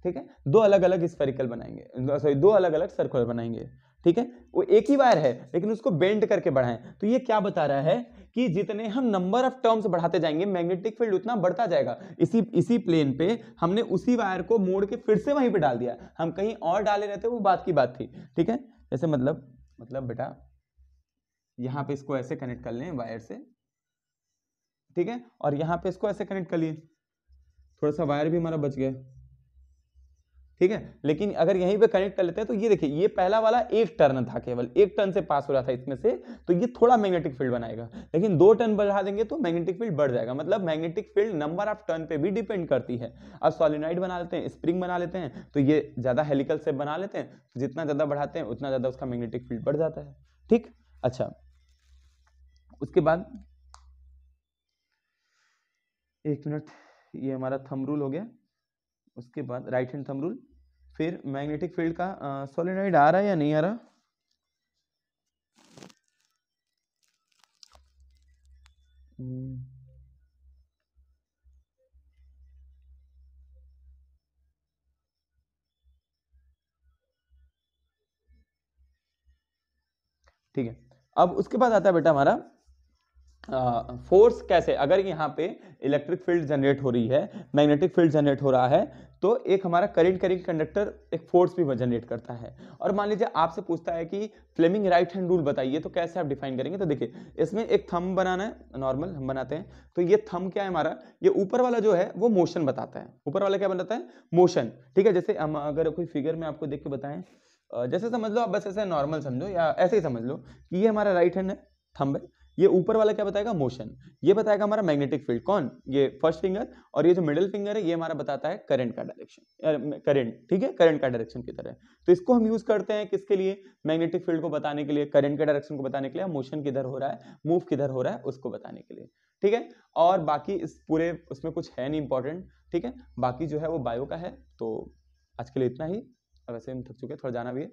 ठीक है। दो अलग अलग स्फेरिकल बनाएंगे, सॉरी दो अलग अलग सर्कुलर बनाएंगे, ठीक है। वो एक ही वायर है लेकिन उसको बेंड करके बढ़ाएं। तो ये क्या बता रहा है कि जितने हम नंबर ऑफ टर्म्स बढ़ाते जाएंगे मैग्नेटिक फील्ड उतना बढ़ता जाएगा। इसी प्लेन पे हमने उसी वायर को मोड़ के फिर से वहीं पे डाल दिया। हम कहीं और डाले रहते वो बात की बात थी, ठीक है। जैसे मतलब बेटा यहां पे इसको ऐसे कनेक्ट कर लें वायर से, ठीक है, और यहां पे इसको ऐसे कनेक्ट कर लिए, थोड़ा सा वायर भी हमारा बच गया, ठीक है। लेकिन अगर यहीं पे कनेक्ट कर लेते हैं तो ये देखिए, ये पहला वाला एक टर्न था, केवल एक टर्न से पास हो रहा था इसमें से, तो ये थोड़ा मैग्नेटिक फील्ड बनाएगा। लेकिन 2 टर्न बढ़ा देंगे तो मैग्नेटिक फील्ड बढ़ जाएगा। मतलब magnetic field number of turn पे भी डिपेंड करती है। अब सॉलिनॉइड बना लेते हैं, स्प्रिंग बना लेते हैं, तो ये ज्यादा हेलिकल शेप बना लेते हैं, तो जितना ज्यादा बढ़ाते हैं उतना ज्यादा उसका मैग्नेटिक फील्ड बढ़ जाता है, ठीक। अच्छा, उसके बाद 1 मिनट, ये हमारा थंब रूल हो गया। उसके बाद राइट हैंड थंब रूल, फिर मैग्नेटिक फील्ड का सोलेनॉइड आ रहा है या नहीं आ रहा? ठीक है। अब उसके बाद आता है बेटा हमारा फोर्स। कैसे? अगर यहाँ पे इलेक्ट्रिक फील्ड जनरेट हो रही है, मैग्नेटिक फील्ड जनरेट हो रहा है, तो एक हमारा करंट कंडक्टर एक फोर्स भी जनरेट करता है। और मान लीजिए आपसे पूछता है कि फ्लेमिंग राइट हैंड रूल बताइए, तो कैसे आप डिफाइन करेंगे? तो देखिए इसमें एक थंब बनाना है, नॉर्मल हम बनाते हैं। तो ये थंब क्या है हमारा? ये ऊपर वाला जो है वो मोशन बताता है। ऊपर वाला क्या बताता है? मोशन, ठीक है। जैसे हम अगर कोई फिगर में आपको देख के बताएं, जैसे समझ लो आप, बस ऐसे नॉर्मल समझो या ऐसे ही समझ लो कि ये हमारा राइट हैंड है, थंब है। ये ऊपर वाला क्या बताएगा? मोशन। ये बताएगा हमारा मैग्नेटिक फील्ड। कौन? ये फर्स्ट फिंगर। और ये जो मिडिल फिंगर है ये हमारा बताता है करंट का डायरेक्शन, करंट, ठीक है, करंट का डायरेक्शन की तरह। तो इसको हम यूज करते हैं किसके लिए? मैग्नेटिक फील्ड को बताने के लिए, करंट के डायरेक्शन को बताने के लिए, मोशन किधर हो रहा है, मूव किधर हो रहा है, उसको बताने के लिए, ठीक है। और बाकी इस पूरे उसमें कुछ है नहीं इंपॉर्टेंट, ठीक है। बाकी जो है वो बायो का है। तो आज के लिए इतना ही। वैसे हम थक चुके हैं, थोड़ा जाना भी है।